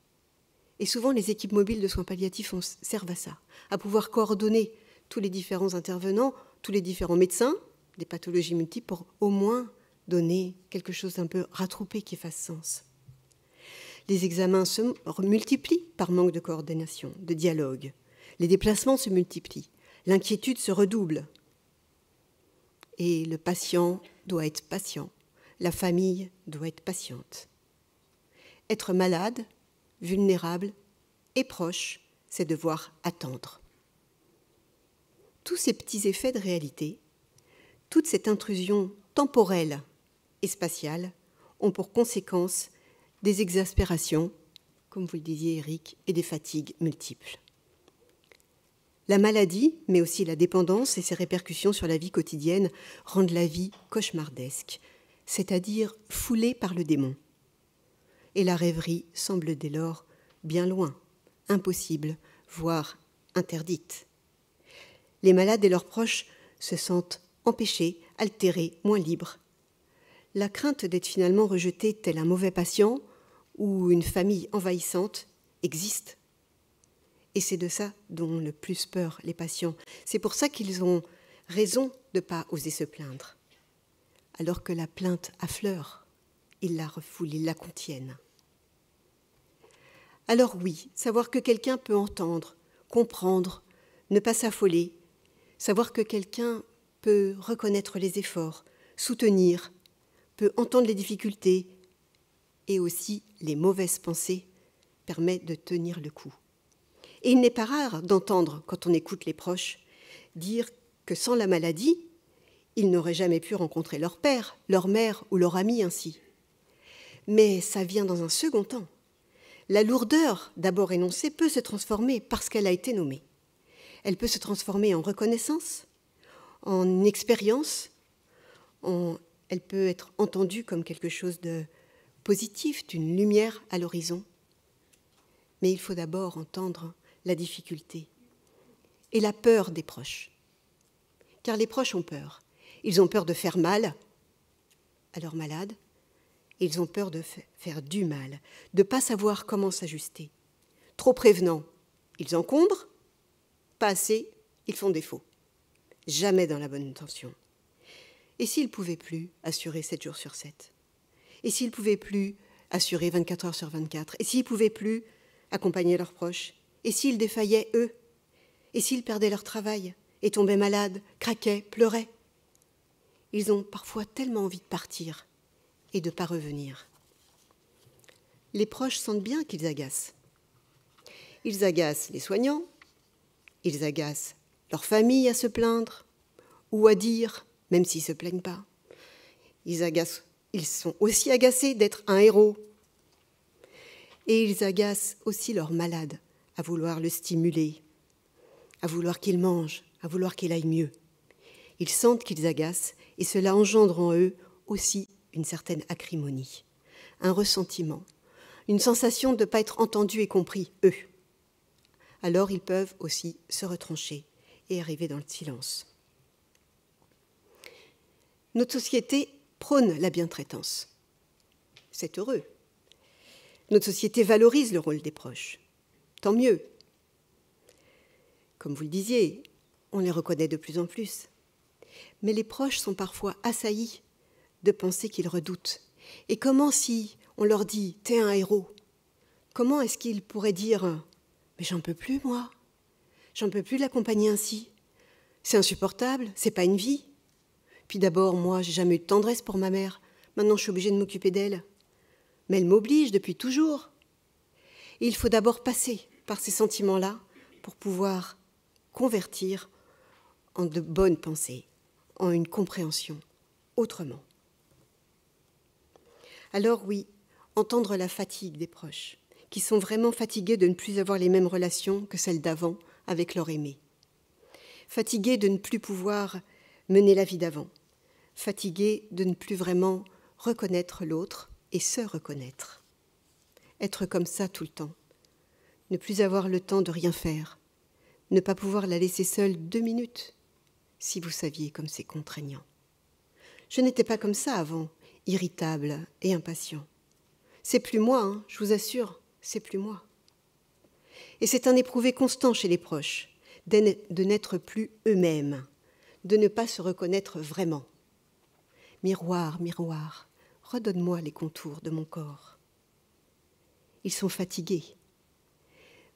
Et souvent, les équipes mobiles de soins palliatifs servent à ça, à pouvoir coordonner tous les différents intervenants, tous les différents médecins, des pathologies multiples, pour au moins donner quelque chose d'un peu rattroupé qui fasse sens. Les examens se multiplient par manque de coordination, de dialogue. Les déplacements se multiplient. L'inquiétude se redouble. Et le patient doit être patient. La famille doit être patiente. Être malade, vulnérable et proche, c'est devoir attendre. Tous ces petits effets de réalité, toute cette intrusion temporelle et spatiale ont pour conséquence des exaspérations, comme vous le disiez Eric, et des fatigues multiples. La maladie, mais aussi la dépendance et ses répercussions sur la vie quotidienne rendent la vie cauchemardesque, c'est-à-dire foulée par le démon. Et la rêverie semble dès lors bien loin, impossible, voire interdite. Les malades et leurs proches se sentent empêchés, altérés, moins libres. La crainte d'être finalement rejeté tel un mauvais patient ou une famille envahissante existe. Et c'est de ça dont le plus peur les patients. C'est pour ça qu'ils ont raison de ne pas oser se plaindre. Alors que la plainte affleure, ils la refoulent, ils la contiennent. Alors oui, savoir que quelqu'un peut entendre, comprendre, ne pas s'affoler, savoir que quelqu'un peut reconnaître les efforts, soutenir, peut entendre les difficultés et aussi les mauvaises pensées, permet de tenir le coup. Et il n'est pas rare d'entendre, quand on écoute les proches, dire que sans la maladie, ils n'auraient jamais pu rencontrer leur père, leur mère ou leur ami ainsi. Mais ça vient dans un second temps. La lourdeur, d'abord énoncée, peut se transformer parce qu'elle a été nommée. Elle peut se transformer en reconnaissance, en expérience, elle peut être entendue comme quelque chose de positif, d'une lumière à l'horizon. Mais il faut d'abord entendre la difficulté et la peur des proches. Car les proches ont peur. Ils ont peur de faire mal à leurs malades. Ils ont peur de faire du mal, de ne pas savoir comment s'ajuster. Trop prévenants, ils encombrent. Pas assez, ils font défaut. Jamais dans la bonne intention. Et s'ils ne pouvaient plus assurer 7 jours sur 7? Et s'ils ne pouvaient plus assurer 24 heures sur 24? Et s'ils ne pouvaient plus accompagner leurs proches? Et s'ils défaillaient, eux? Et s'ils perdaient leur travail et tombaient malades, craquaient, pleuraient? Ils ont parfois tellement envie de partir et de ne pas revenir. Les proches sentent bien qu'ils agacent. Ils agacent les soignants, ils agacent leur famille à se plaindre ou à dire, même s'ils ne se plaignent pas. Ils sont aussi agacés d'être un héros. Et ils agacent aussi leur malade à vouloir le stimuler, à vouloir qu'il mange, à vouloir qu'il aille mieux. Ils sentent qu'ils agacent et cela engendre en eux aussi une certaine acrimonie, un ressentiment, une sensation de ne pas être entendus et compris, eux. Alors ils peuvent aussi se retrancher et arriver dans le silence. Notre société prône la bientraitance. C'est heureux. Notre société valorise le rôle des proches. Tant mieux. Comme vous le disiez, on les reconnaît de plus en plus. Mais les proches sont parfois assaillis de pensées qu'ils redoutent. Et comment si on leur dit « t'es un héros », comment est-ce qu'ils pourraient dire « mais j'en peux plus, moi. J'en peux plus de l'accompagner ainsi. C'est insupportable, c'est pas une vie. Puis d'abord, moi, j'ai jamais eu de tendresse pour ma mère. Maintenant, je suis obligée de m'occuper d'elle. Mais elle m'oblige depuis toujours. » Et il faut d'abord passer par ces sentiments-là pour pouvoir convertir en de bonnes pensées, en une compréhension autrement. Alors oui, entendre la fatigue des proches, qui sont vraiment fatigués de ne plus avoir les mêmes relations que celles d'avant avec leur aimé. Fatigués de ne plus pouvoir mener la vie d'avant. Fatigués de ne plus vraiment reconnaître l'autre et se reconnaître. Être comme ça tout le temps. Ne plus avoir le temps de rien faire. Ne pas pouvoir la laisser seule 2 minutes. Si vous saviez comme c'est contraignant. Je n'étais pas comme ça avant, irritable et impatient. C'est plus moi, hein, je vous assure, c'est plus moi. Et c'est un éprouvé constant chez les proches, de n'être plus eux-mêmes, de ne pas se reconnaître vraiment. Miroir, miroir, redonne-moi les contours de mon corps. Ils sont fatigués.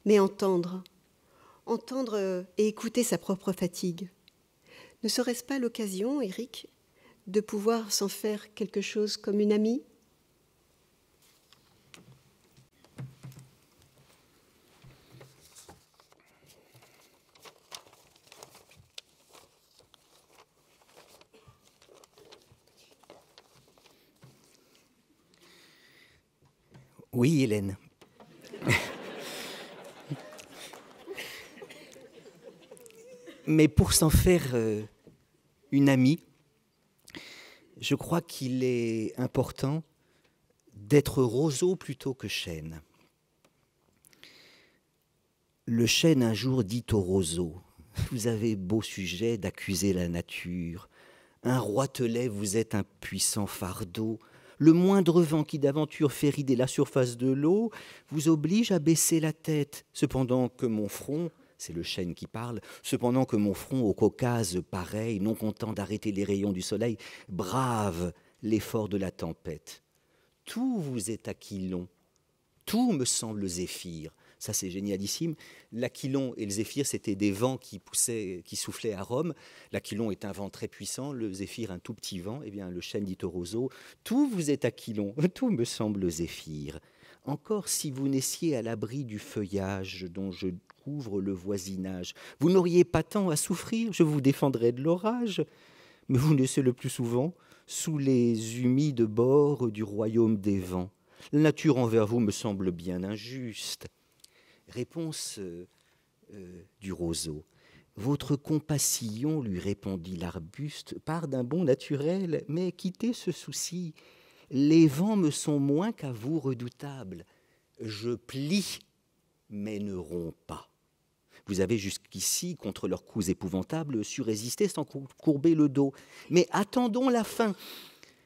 Mais entendre et écouter sa propre fatigue, ne serait-ce pas l'occasion, Éric, de pouvoir s'en faire quelque chose comme une amie ? Oui, Hélène. Mais pour s'en faire une amie, je crois qu'il est important d'être roseau plutôt que chêne. Le chêne un jour dit au roseau « Vous avez beau sujet d'accuser la nature. Un roitelet, vous êtes un puissant fardeau. Le moindre vent qui d'aventure fait rider la surface de l'eau vous oblige à baisser la tête, cependant que mon front... » c'est le chêne qui parle, cependant que mon front au Caucase pareil, non content d'arrêter les rayons du soleil, brave l'effort de la tempête. Tout vous est aquilon, tout me semble zéphyr. Ça, c'est génialissime. L'aquilon et le zéphyr, c'était des vents qui soufflaient à Rome. L'aquilon est un vent très puissant, le zéphyr, un tout petit vent. Eh bien, le chêne dit au roseau, tout vous est aquilon, tout me semble zéphyr. Encore si vous naissiez à l'abri du feuillage dont je couvre le voisinage, vous n'auriez pas tant à souffrir, je vous défendrais de l'orage. Mais vous naissez le plus souvent sous les humides bords du royaume des vents. La nature envers vous me semble bien injuste. Réponse du roseau. Votre compassion, lui répondit l'arbuste, part d'un bon naturel, mais quittez ce souci. Les vents me sont moins qu'à vous redoutables. Je plie, mais ne romps pas. Vous avez jusqu'ici, contre leurs coups épouvantables, su résister sans courber le dos. Mais attendons la fin.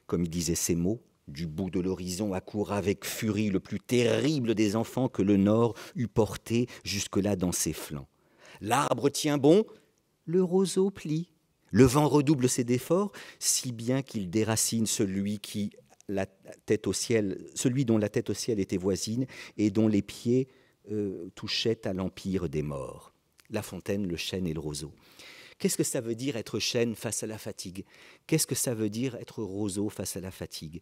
Comme il disait ces mots, du bout de l'horizon accourt avec furie le plus terrible des enfants que le Nord eût porté jusque-là dans ses flancs. L'arbre tient bon, le roseau plie. Le vent redouble ses efforts, si bien qu'il déracine celui dont la tête au ciel était voisine et dont les pieds touchaient à l'empire des morts. La fontaine, le chêne et le roseau. Qu'est-ce que ça veut dire être chêne face à la fatigue? Qu'est-ce que ça veut dire être roseau face à la fatigue?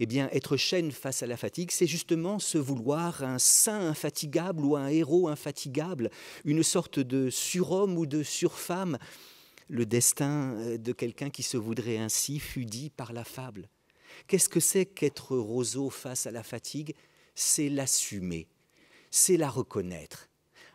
Eh bien, être chêne face à la fatigue, c'est justement se vouloir un saint infatigable ou un héros infatigable, une sorte de surhomme ou de surfemme. Le destin de quelqu'un qui se voudrait ainsi fut dit par la fable. Qu'est-ce que c'est qu'être roseau face à la fatigue? C'est l'assumer, c'est la reconnaître.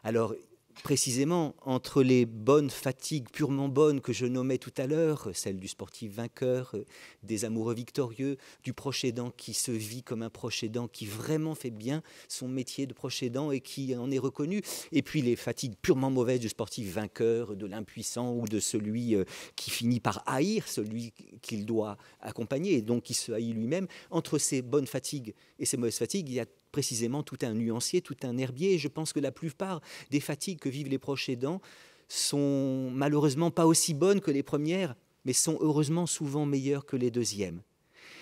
Alors, précisément, entre les bonnes fatigues purement bonnes que je nommais tout à l'heure, celle du sportif vainqueur, des amoureux victorieux, du proche aidant qui se vit comme un proche aidant, qui vraiment fait bien son métier de proche aidant et qui en est reconnu, et puis les fatigues purement mauvaises du sportif vainqueur, de l'impuissant ou de celui qui finit par haïr celui qu'il doit accompagner, et donc qui se haït lui-même. Entre ces bonnes fatigues et ces mauvaises fatigues, il y a précisément tout un nuancier, tout un herbier. Et je pense que la plupart des fatigues que vivent les proches aidants sont malheureusement pas aussi bonnes que les premières, mais sont heureusement souvent meilleures que les deuxièmes.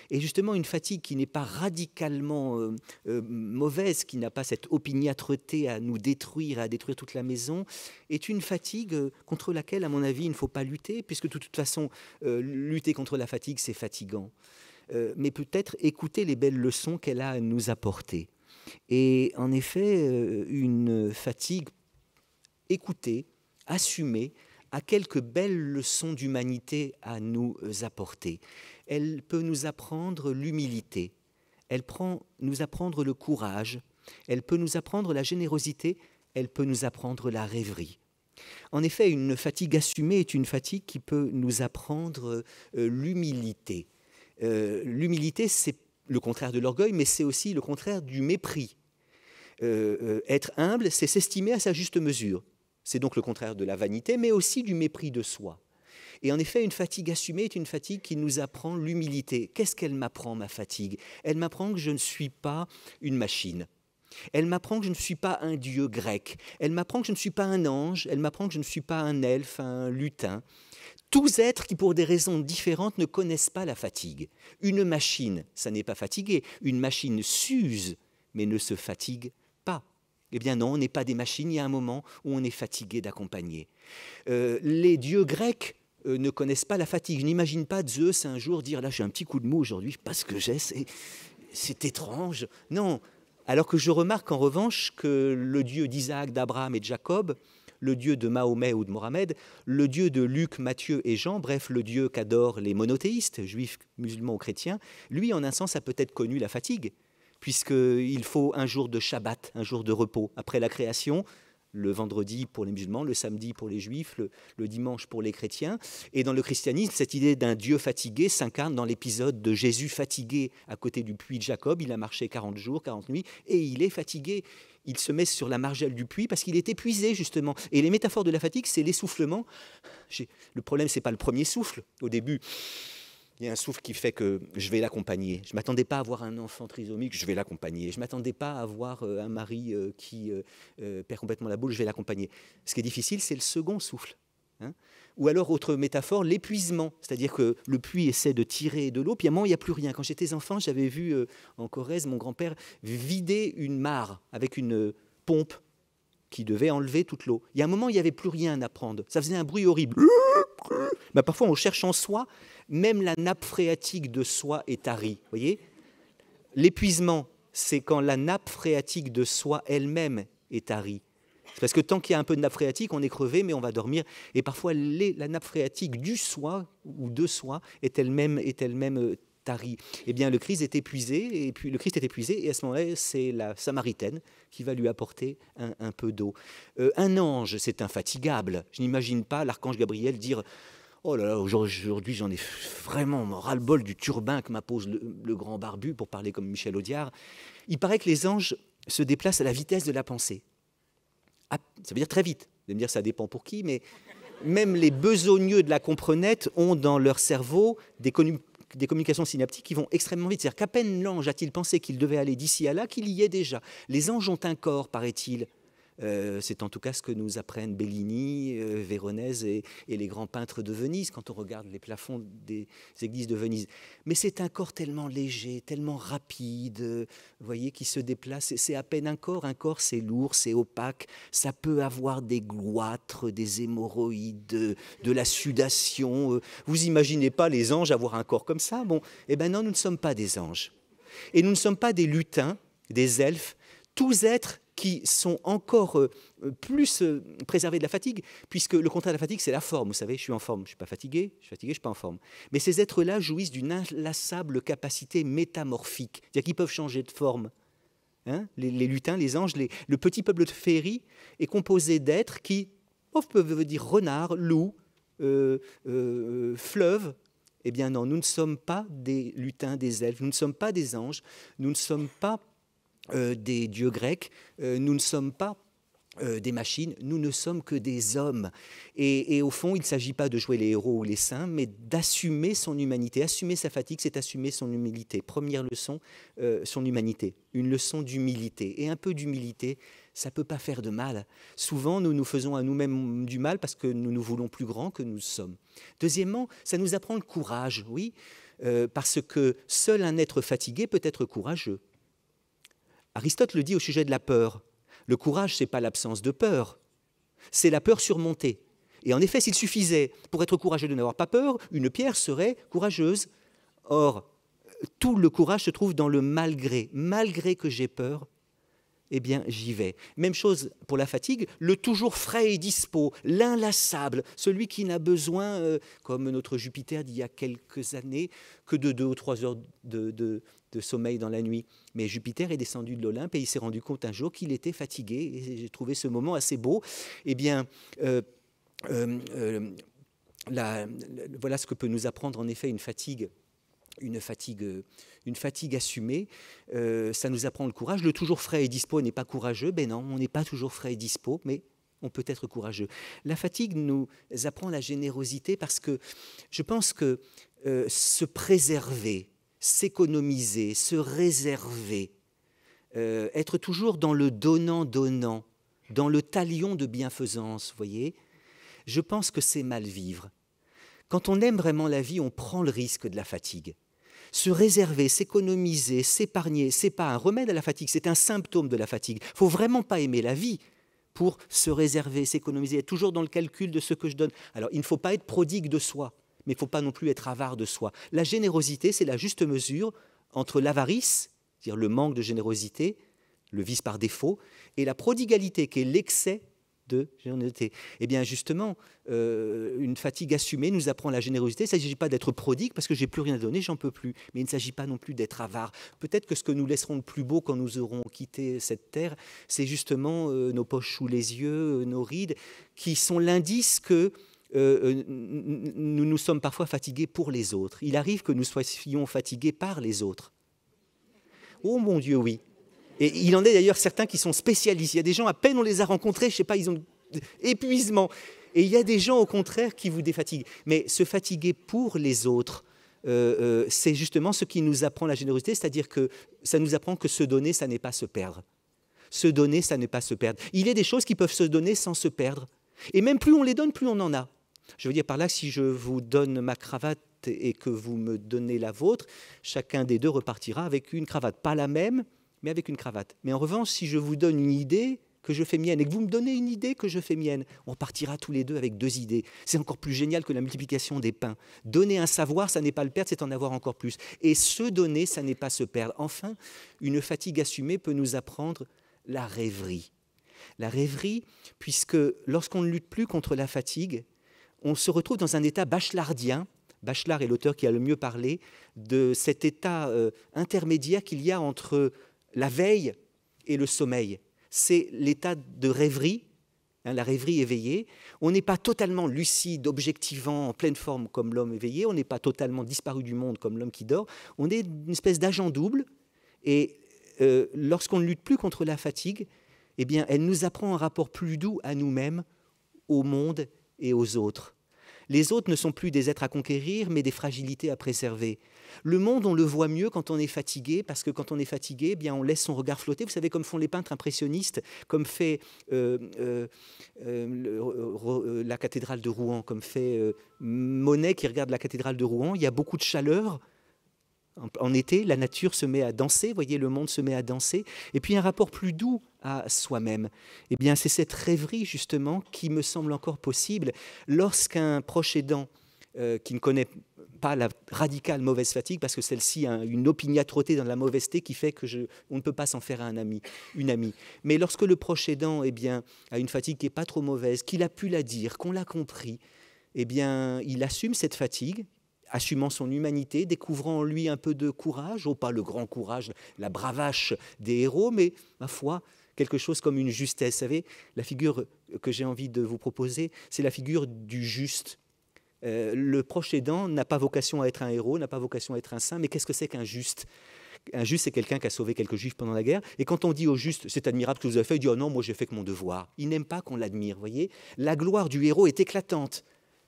Et justement, une fatigue qui n'est pas radicalement mauvaise, qui n'a pas cette opiniâtreté à nous détruire, à détruire toute la maison, est une fatigue contre laquelle, à mon avis, il ne faut pas lutter, puisque de toute façon, lutter contre la fatigue, c'est fatigant. Mais peut-être écouter les belles leçons qu'elle a à nous apporter. Et en effet, une fatigue écoutée, assumée, a quelques belles leçons d'humanité à nous apporter. Elle peut nous apprendre l'humilité, elle peut nous apprendre le courage, elle peut nous apprendre la générosité, elle peut nous apprendre la rêverie. En effet, une fatigue assumée est une fatigue qui peut nous apprendre l'humilité. L'humilité, c'est le contraire de l'orgueil, mais c'est aussi le contraire du mépris. Être humble, c'est s'estimer à sa juste mesure. C'est donc le contraire de la vanité, mais aussi du mépris de soi. Et en effet, une fatigue assumée est une fatigue qui nous apprend l'humilité. Qu'est-ce qu'elle m'apprend, ma fatigue? Elle m'apprend que je ne suis pas une machine. Elle m'apprend que je ne suis pas un dieu grec. Elle m'apprend que je ne suis pas un ange. Elle m'apprend que je ne suis pas un elfe, un lutin. Tous êtres qui, pour des raisons différentes, ne connaissent pas la fatigue. Une machine, ça n'est pas fatigué. Une machine s'use, mais ne se fatigue pas. Eh bien non, on n'est pas des machines, il y a un moment où on est fatigué d'accompagner. Les dieux grecs ne connaissent pas la fatigue. Je n'imagine pas Zeus un jour dire « là j'ai un petit coup de mou aujourd'hui, je sais pas ce que j'ai, c'est étrange ». Non, alors que je remarque en revanche que le Dieu d'Isaac, d'Abraham et de Jacob, le Dieu de Mahomet ou de Mohamed, le Dieu de Luc, Matthieu et Jean, bref, le Dieu qu'adorent les monothéistes, juifs, musulmans ou chrétiens, lui, en un sens, a peut-être connu la fatigue, puisqu'il faut un jour de Shabbat, un jour de repos. Après la création, le vendredi pour les musulmans, le samedi pour les juifs, le dimanche pour les chrétiens. Et dans le christianisme, cette idée d'un Dieu fatigué s'incarne dans l'épisode de Jésus fatigué à côté du puits de Jacob. Il a marché 40 jours, 40 nuits, et il est fatigué. Il se met sur la margelle du puits parce qu'il est épuisé, justement. Et les métaphores de la fatigue, c'est l'essoufflement. Le problème, ce n'est pas le premier souffle. Au début, il y a un souffle qui fait que je vais l'accompagner. Je ne m'attendais pas à avoir un enfant trisomique, je vais l'accompagner. Je ne m'attendais pas à avoir un mari qui perd complètement la boule, je vais l'accompagner. Ce qui est difficile, c'est le second souffle. Hein. Ou alors, autre métaphore, l'épuisement. C'est-à-dire que le puits essaie de tirer de l'eau, puis à un moment, il n'y a plus rien. Quand j'étais enfant, j'avais vu en Corrèze mon grand-père vider une mare avec une pompe qui devait enlever toute l'eau. Il y a un moment, il n'y avait plus rien à prendre. Ça faisait un bruit horrible. Ben, parfois, on cherche en soi, même la nappe phréatique de soi est tarie. Voyez ? L'épuisement, c'est quand la nappe phréatique de soi elle-même est tarie. C'est parce que tant qu'il y a un peu de nappe phréatique, on est crevé, mais on va dormir. Et parfois, la nappe phréatique du soi ou de soi est elle-même tarie. Eh bien, le Christ est épuisé, et à ce moment-là, c'est la Samaritaine qui va lui apporter un peu d'eau. Un ange, c'est infatigable. Je n'imagine pas l'archange Gabriel dire « Oh là là, aujourd'hui, j'en ai vraiment ras-le-bol du turbin que m'impose le grand barbu », pour parler comme Michel Audiard. Il paraît que les anges se déplacent à la vitesse de la pensée. Ah, ça veut dire très vite. Vous allez me dire, ça dépend pour qui, mais même les besogneux de la comprenette ont dans leur cerveau des communications synaptiques qui vont extrêmement vite. C'est-à-dire qu'à peine l'ange a-t-il pensé qu'il devait aller d'ici à là, qu'il y est déjà. Les anges ont un corps, paraît-il, C'est en tout cas ce que nous apprennent Bellini, Véronèse et les grands peintres de Venise quand on regarde les plafonds des églises de Venise. Mais c'est un corps tellement léger, tellement rapide, vous voyez, qui se déplace. C'est à peine un corps. Un corps, c'est lourd, c'est opaque. Ça peut avoir des goitres, des hémorroïdes, de la sudation. Vous imaginez pas les anges avoir un corps comme ça? Bon, eh bien non, nous ne sommes pas des anges. Et nous ne sommes pas des lutins, des elfes, tous êtres qui sont encore plus préservés de la fatigue, puisque le contraire de la fatigue, c'est la forme. Vous savez, je suis en forme, je ne suis pas fatigué, je ne suis pas en forme. Mais ces êtres-là jouissent d'une inlassable capacité métamorphique, c'est-à-dire qu'ils peuvent changer de forme. Hein, les lutins, les anges, le petit peuple de féerie est composé d'êtres qui peuvent dire renard, loup, fleuve. Eh bien non, nous ne sommes pas des lutins, des elfes, nous ne sommes pas des anges, nous ne sommes pas des dieux grecs, nous ne sommes pas des machines, nous ne sommes que des hommes. Et au fond, il ne s'agit pas de jouer les héros ou les saints, mais d'assumer son humanité. Assumer sa fatigue, c'est assumer son humilité. Première leçon, son humanité. Une leçon d'humilité. Et un peu d'humilité, ça ne peut pas faire de mal. Souvent, nous nous faisons à nous-mêmes du mal parce que nous nous voulons plus grands que nous sommes. Deuxièmement, ça nous apprend le courage, oui, parce que seul un être fatigué peut être courageux. Aristote le dit au sujet de la peur. Le courage, ce n'est pas l'absence de peur, c'est la peur surmontée. Et en effet, s'il suffisait, pour être courageux, de n'avoir pas peur, une pierre serait courageuse. Or, tout le courage se trouve dans le malgré. Malgré que j'ai peur, eh bien, j'y vais. Même chose pour la fatigue, le toujours frais et dispo, l'inlassable, celui qui n'a besoin, comme notre Jupiter d'il y a quelques années, que de 2 ou 3 heures de sommeil dans la nuit. Mais Jupiter est descendu de l'Olympe et il s'est rendu compte un jour qu'il était fatigué. Et j'ai trouvé ce moment assez beau. Eh bien, voilà ce que peut nous apprendre en effet une fatigue assumée, ça nous apprend le courage. Le toujours frais et dispo n'est pas courageux. Ben non, on n'est pas toujours frais et dispo, mais on peut être courageux. La fatigue nous apprend la générosité parce que je pense que se préserver, s'économiser, se réserver, être toujours dans le donnant-donnant, dans le talion de bienfaisance, vous voyez, je pense que c'est mal vivre. Quand on aime vraiment la vie, on prend le risque de la fatigue. Se réserver, s'économiser, s'épargner, ce n'est pas un remède à la fatigue, c'est un symptôme de la fatigue. Il ne faut vraiment pas aimer la vie pour se réserver, s'économiser, être toujours dans le calcul de ce que je donne. Alors, il ne faut pas être prodigue de soi, mais il ne faut pas non plus être avare de soi. La générosité, c'est la juste mesure entre l'avarice, c'est-à-dire le manque de générosité, le vice par défaut, et la prodigalité, qui est l'excès de générosité. Eh bien justement, une fatigue assumée nous apprend la générosité. Il ne s'agit pas d'être prodigue parce que j'ai plus rien à donner, j'en peux plus. Mais il ne s'agit pas non plus d'être avare. Peut-être que ce que nous laisserons de plus beau quand nous aurons quitté cette terre, c'est justement nos poches sous les yeux, nos rides, qui sont l'indice que nous nous sommes parfois fatigués pour les autres. Il arrive que nous soyons fatigués par les autres. Oh mon Dieu, oui. Et il en est d'ailleurs certains qui sont spécialistes. Il y a des gens, à peine on les a rencontrés, je ne sais pas, ils ont épuisement. Et il y a des gens, au contraire, qui vous défatiguent. Mais se fatiguer pour les autres, c'est justement ce qui nous apprend la générosité, c'est-à-dire que ça nous apprend que se donner, ça n'est pas se perdre. Se donner, ça n'est pas se perdre. Il y a des choses qui peuvent se donner sans se perdre. Et même plus on les donne, plus on en a. Je veux dire par là, si je vous donne ma cravate et que vous me donnez la vôtre, chacun des deux repartira avec une cravate. Pas la même, mais avec une cravate. Mais en revanche, si je vous donne une idée que je fais mienne et que vous me donnez une idée que je fais mienne, on partira tous les deux avec 2 idées. C'est encore plus génial que la multiplication des pains. Donner un savoir, ça n'est pas le perdre, c'est en avoir encore plus. Et se donner, ça n'est pas se perdre. Enfin, une fatigue assumée peut nous apprendre la rêverie. La rêverie, puisque lorsqu'on ne lutte plus contre la fatigue, on se retrouve dans un état bachelardien. Bachelard est l'auteur qui a le mieux parlé de cet état intermédiaire qu'il y a entre la veille et le sommeil. C'est l'état de rêverie, la rêverie éveillée. On n'est pas totalement lucide, objectivant, en pleine forme comme l'homme éveillé. On n'est pas totalement disparu du monde comme l'homme qui dort. On est une espèce d'agent double. Et lorsqu'on ne lutte plus contre la fatigue, eh bien, elle nous apprend un rapport plus doux à nous-mêmes, au monde et aux autres. Les autres ne sont plus des êtres à conquérir, mais des fragilités à préserver. Le monde, on le voit mieux quand on est fatigué, parce que quand on est fatigué, eh bien, on laisse son regard flotter. Vous savez, comme font les peintres impressionnistes, comme fait la cathédrale de Rouen, comme fait Monet qui regarde la cathédrale de Rouen. Il y a beaucoup de chaleur. En été, la nature se met à danser, vous voyez, le monde se met à danser. Et puis un rapport plus doux à soi-même. Eh bien, c'est cette rêverie, justement, qui me semble encore possible lorsqu'un proche aidant qui ne connaît pas la radicale mauvaise fatigue, parce que celle-ci a une opiniâtreté dans la mauvaiseté qui fait on ne peut pas s'en faire un ami, une amie. Mais lorsque le proche aidant eh bien, a une fatigue qui n'est pas trop mauvaise, qu'il a pu la dire, qu'on l'a compris, eh bien, il assume cette fatigue, assumant son humanité, découvrant en lui un peu de courage, pas le grand courage, la bravache des héros, mais, ma foi, quelque chose comme une justesse. Vous savez, la figure que j'ai envie de vous proposer, c'est la figure du juste. Le proche aidant n'a pas vocation à être un héros, n'a pas vocation à être un saint, mais qu'est-ce que c'est qu'un juste ? Un juste, c'est quelqu'un qui a sauvé quelques juifs pendant la guerre. Et quand on dit au juste, c'est admirable ce que vous avez fait, il dit, oh non, moi j'ai fait que mon devoir. Il n'aime pas qu'on l'admire, vous voyez. La gloire du héros est éclatante.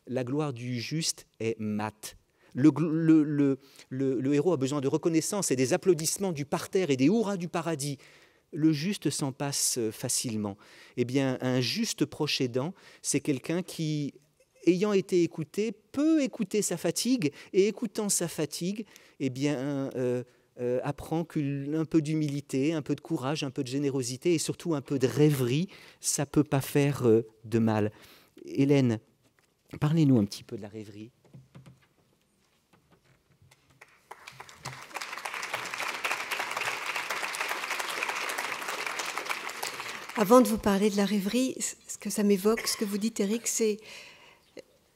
La gloire du juste est mate. Le héros a besoin de reconnaissance et des applaudissements du parterre et des hurrahs du paradis. Le juste s'en passe facilement. Eh bien, un juste proche aidant, c'est quelqu'un qui, ayant été écouté, peut écouter sa fatigue, et écoutant sa fatigue, eh bien, apprend qu'un peu d'humilité, un peu de courage, un peu de générosité, et surtout un peu de rêverie, ça ne peut pas faire de mal. Hélène, parlez-nous un petit peu de la rêverie. Avant de vous parler de la rêverie, ce que ça m'évoque, ce que vous dites, Éric, c'est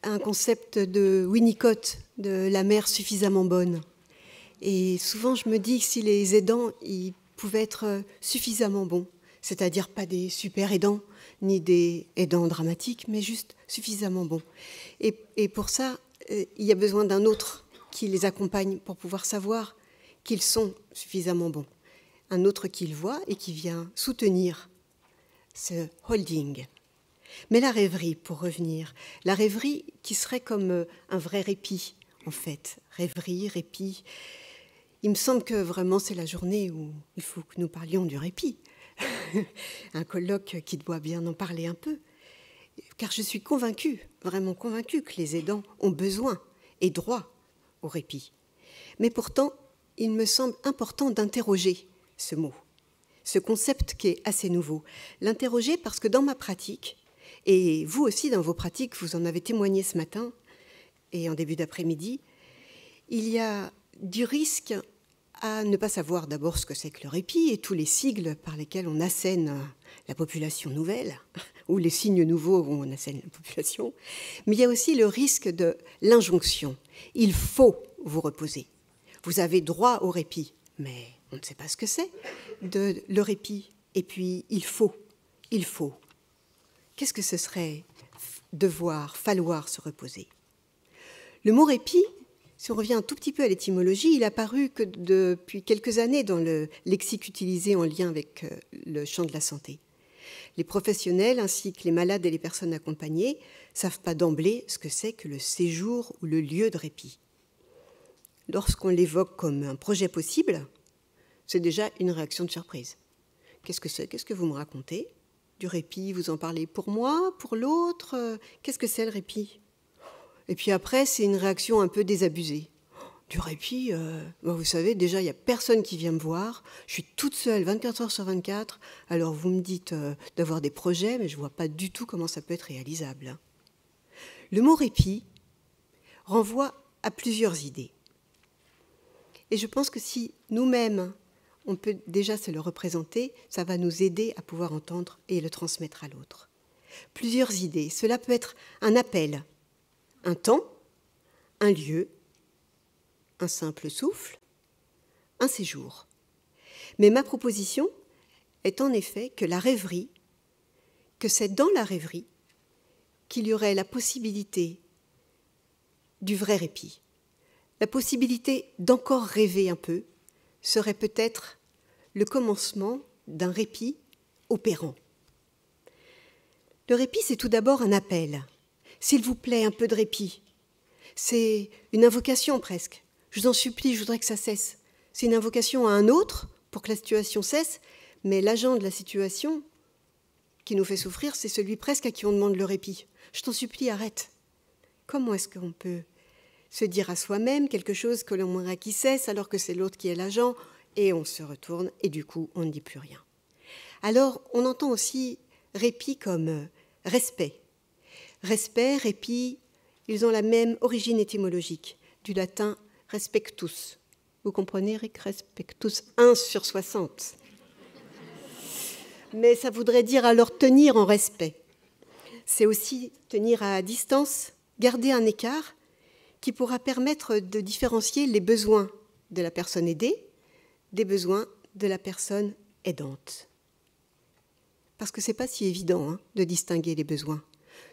un concept de Winnicott, de la mère suffisamment bonne. Et souvent, je me dis que si les aidants, ils pouvaient être suffisamment bons, c'est-à-dire pas des super aidants, ni des aidants dramatiques, mais juste suffisamment bons. Et pour ça, il y a besoin d'un autre qui les accompagne pour pouvoir savoir qu'ils sont suffisamment bons. Un autre qui le voit et qui vient soutenir ce holding. Mais la rêverie, pour revenir, la rêverie qui serait comme un vrai répit, en fait. Rêverie, répit. Il me semble que vraiment c'est la journée où il faut que nous parlions du répit. Un colloque qui doit bien en parler un peu. Car je suis convaincue, vraiment convaincue, que les aidants ont besoin et droit au répit. Mais pourtant, il me semble important d'interroger ce mot, ce concept qui est assez nouveau. L'interroger parce que dans ma pratique, et vous aussi dans vos pratiques, vous en avez témoigné ce matin et en début d'après-midi, il y a du risque à ne pas savoir d'abord ce que c'est que le répit et tous les sigles par lesquels on assène la population nouvelle, ou les signes nouveaux où on assène la population. Mais il y a aussi le risque de l'injonction. Il faut vous reposer. Vous avez droit au répit, mais on ne sait pas ce que c'est, le répit. Et puis, il faut. Qu'est-ce que ce serait devoir, falloir se reposer? Le mot répit, si on revient un tout petit peu à l'étymologie, il a apparu que depuis quelques années dans le lexique utilisé en lien avec le champ de la santé. Les professionnels ainsi que les malades et les personnes accompagnées ne savent pas d'emblée ce que c'est que le séjour ou le lieu de répit. Lorsqu'on l'évoque comme un projet possible, c'est déjà une réaction de surprise. Qu'est-ce que c'est? Qu'est-ce que vous me racontez? Du répit, vous en parlez pour moi, pour l'autre? Qu'est-ce que c'est le répit? Et puis après, c'est une réaction un peu désabusée. Du répit, vous savez, déjà, il n'y a personne qui vient me voir. Je suis toute seule, 24 heures sur 24. Alors, vous me dites d'avoir des projets, mais je ne vois pas du tout comment ça peut être réalisable. Le mot répit renvoie à plusieurs idées. Et je pense que si nous-mêmes, on peut déjà se le représenter, ça va nous aider à pouvoir entendre et le transmettre à l'autre. Plusieurs idées. Cela peut être un appel, un temps, un lieu, un simple souffle, un séjour. Mais ma proposition est en effet que la rêverie, que c'est dans la rêverie qu'il y aurait la possibilité du vrai répit. La possibilité d'encore rêver un peu serait peut-être le commencement d'un répit opérant. Le répit, c'est tout d'abord un appel. S'il vous plaît, un peu de répit. C'est une invocation presque. Je vous en supplie, je voudrais que ça cesse. C'est une invocation à un autre pour que la situation cesse, mais l'agent de la situation qui nous fait souffrir, c'est celui presque à qui on demande le répit. Je t'en supplie, arrête. Comment est-ce qu'on peut se dire à soi-même quelque chose que l'on aimerait qu'il cesse alors que c'est l'autre qui est l'agent, et on se retourne et du coup on ne dit plus rien. Alors on entend aussi répit comme respect. Respect, répit, ils ont la même origine étymologique, du latin respectus. Vous comprenez, Rick, respectus, 1 sur 60. Mais ça voudrait dire alors tenir en respect. C'est aussi tenir à distance, garder un écart qui pourra permettre de différencier les besoins de la personne aidée des besoins de la personne aidante. Parce que ce n'est pas si évident de distinguer les besoins.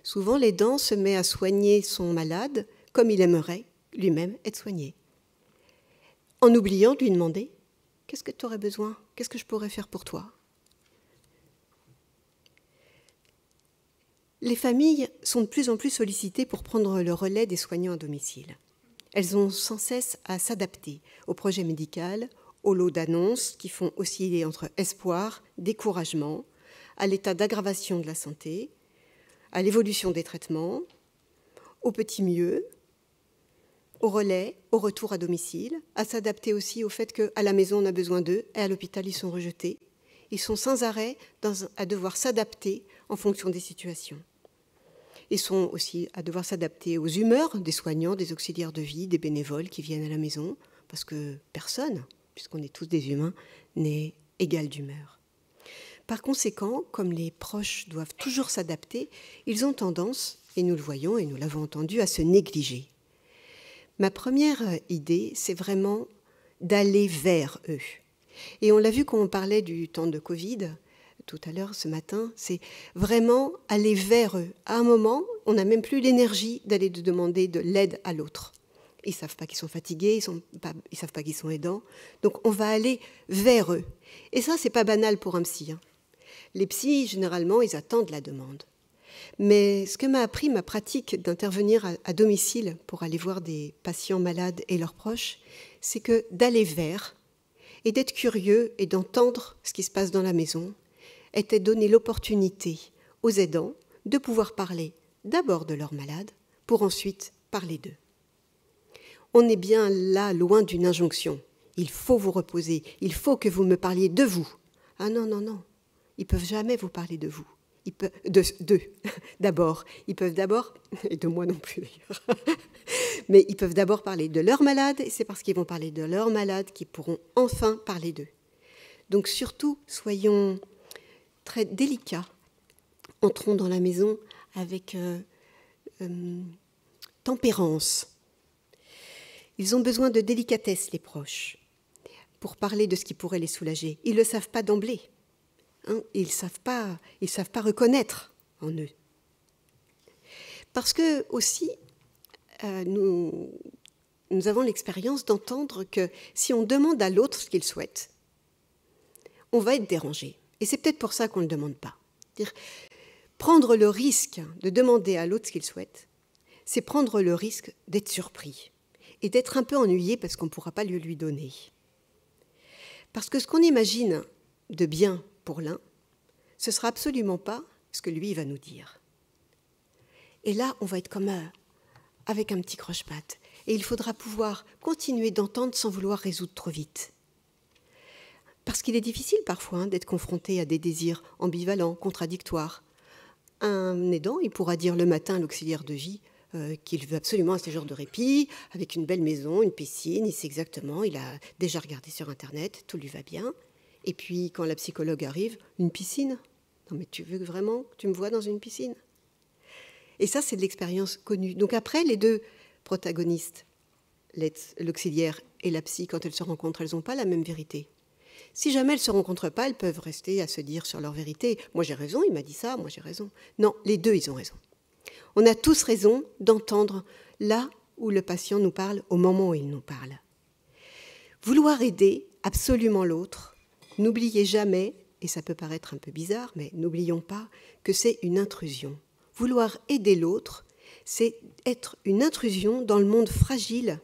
Souvent, l'aidant se met à soigner son malade comme il aimerait lui-même être soigné. En oubliant de lui demander « Qu'est-ce que tu aurais besoin ? Qu'est-ce que je pourrais faire pour toi ?» Les familles sont de plus en plus sollicitées pour prendre le relais des soignants à domicile. Elles ont sans cesse à s'adapter au projet médical, aux lots d'annonces qui font osciller entre espoir, découragement, à l'état d'aggravation de la santé, à l'évolution des traitements, au petit mieux, au relais, au retour à domicile, à s'adapter aussi au fait qu'à la maison on a besoin d'eux et à l'hôpital ils sont rejetés. Ils sont sans arrêt à devoir s'adapter en fonction des situations. Ils sont aussi à devoir s'adapter aux humeurs des soignants, des auxiliaires de vie, des bénévoles qui viennent à la maison, parce que personne, puisqu'on est tous des humains, n'est égal d'humeur. Par conséquent, comme les proches doivent toujours s'adapter, ils ont tendance, et nous le voyons et nous l'avons entendu, à se négliger. Ma première idée, c'est vraiment d'aller vers eux. Et on l'a vu quand on parlait du temps de Covid, tout à l'heure, ce matin, c'est vraiment aller vers eux. À un moment, on n'a même plus l'énergie d'aller demander de l'aide à l'autre. Ils ne savent pas qu'ils sont fatigués, ils ne savent pas qu'ils sont aidants. Donc, on va aller vers eux. Et ça, ce n'est pas banal pour un psy. Les psys, généralement, ils attendent la demande. Mais ce que m'a appris ma pratique d'intervenir à domicile pour aller voir des patients malades et leurs proches, c'est que d'aller vers et d'être curieux et d'entendre ce qui se passe dans la maison était donner l'opportunité aux aidants de pouvoir parler d'abord de leurs malades pour ensuite parler d'eux. On est bien là, loin d'une injonction. Il faut vous reposer, il faut que vous me parliez de vous. Ah non, non, non, ils ne peuvent jamais vous parler de vous. D'eux, d'abord. Ils peuvent d'abord, et de moi non plus d'ailleurs, mais ils peuvent d'abord parler de leurs malades, et c'est parce qu'ils vont parler de leurs malades qu'ils pourront enfin parler d'eux. Donc surtout, soyons très délicats. Entrons dans la maison avec tempérance. Ils ont besoin de délicatesse, les proches, pour parler de ce qui pourrait les soulager. Ils ne le savent pas d'emblée. Ils ne savent pas reconnaître en eux. Parce que aussi, nous avons l'expérience d'entendre que si on demande à l'autre ce qu'il souhaite, on va être dérangé. Et c'est peut-être pour ça qu'on ne le demande pas. C'est-à-dire, prendre le risque de demander à l'autre ce qu'il souhaite, c'est prendre le risque d'être surpris et d'être un peu ennuyé parce qu'on ne pourra pas le lui donner. Parce que ce qu'on imagine de bien pour l'un, ce ne sera absolument pas ce que lui va nous dire. Et là, on va être comme avec un petit croche-patte. Et il faudra pouvoir continuer d'entendre sans vouloir résoudre trop vite. Parce qu'il est difficile parfois d'être confronté à des désirs ambivalents, contradictoires. Un aidant, il pourra dire le matin à l'auxiliaire de vie qu'il veut absolument un séjour de répit, avec une belle maison, une piscine, il sait exactement, il a déjà regardé sur Internet, tout lui va bien. Et puis, quand la psychologue arrive, une piscine ? Non, mais tu veux vraiment que tu me vois dans une piscine ? Et ça, c'est de l'expérience connue. Donc après, les deux protagonistes, l'auxiliaire et la psy, quand elles se rencontrent, elles n'ont pas la même vérité. Si jamais elles ne se rencontrent pas, elles peuvent rester à se dire sur leur vérité. Moi, j'ai raison, il m'a dit ça, moi, j'ai raison. Non, les deux, ils ont raison. On a tous raison d'entendre là où le patient nous parle, au moment où il nous parle. Vouloir aider absolument l'autre, n'oubliez jamais, et ça peut paraître un peu bizarre, mais n'oublions pas que c'est une intrusion. Vouloir aider l'autre, c'est être une intrusion dans le monde fragile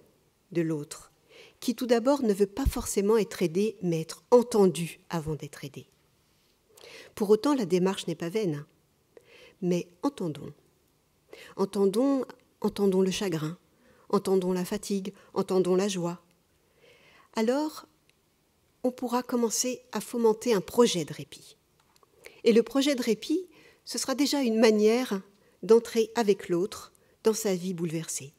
de l'autre, qui tout d'abord ne veut pas forcément être aidé, mais être entendu avant d'être aidé. Pour autant, la démarche n'est pas vaine, mais entendons. Entendons le chagrin, entendons la fatigue, entendons la joie. Alors, on pourra commencer à fomenter un projet de répit. Et le projet de répit, ce sera déjà une manière d'entrer avec l'autre dans sa vie bouleversée.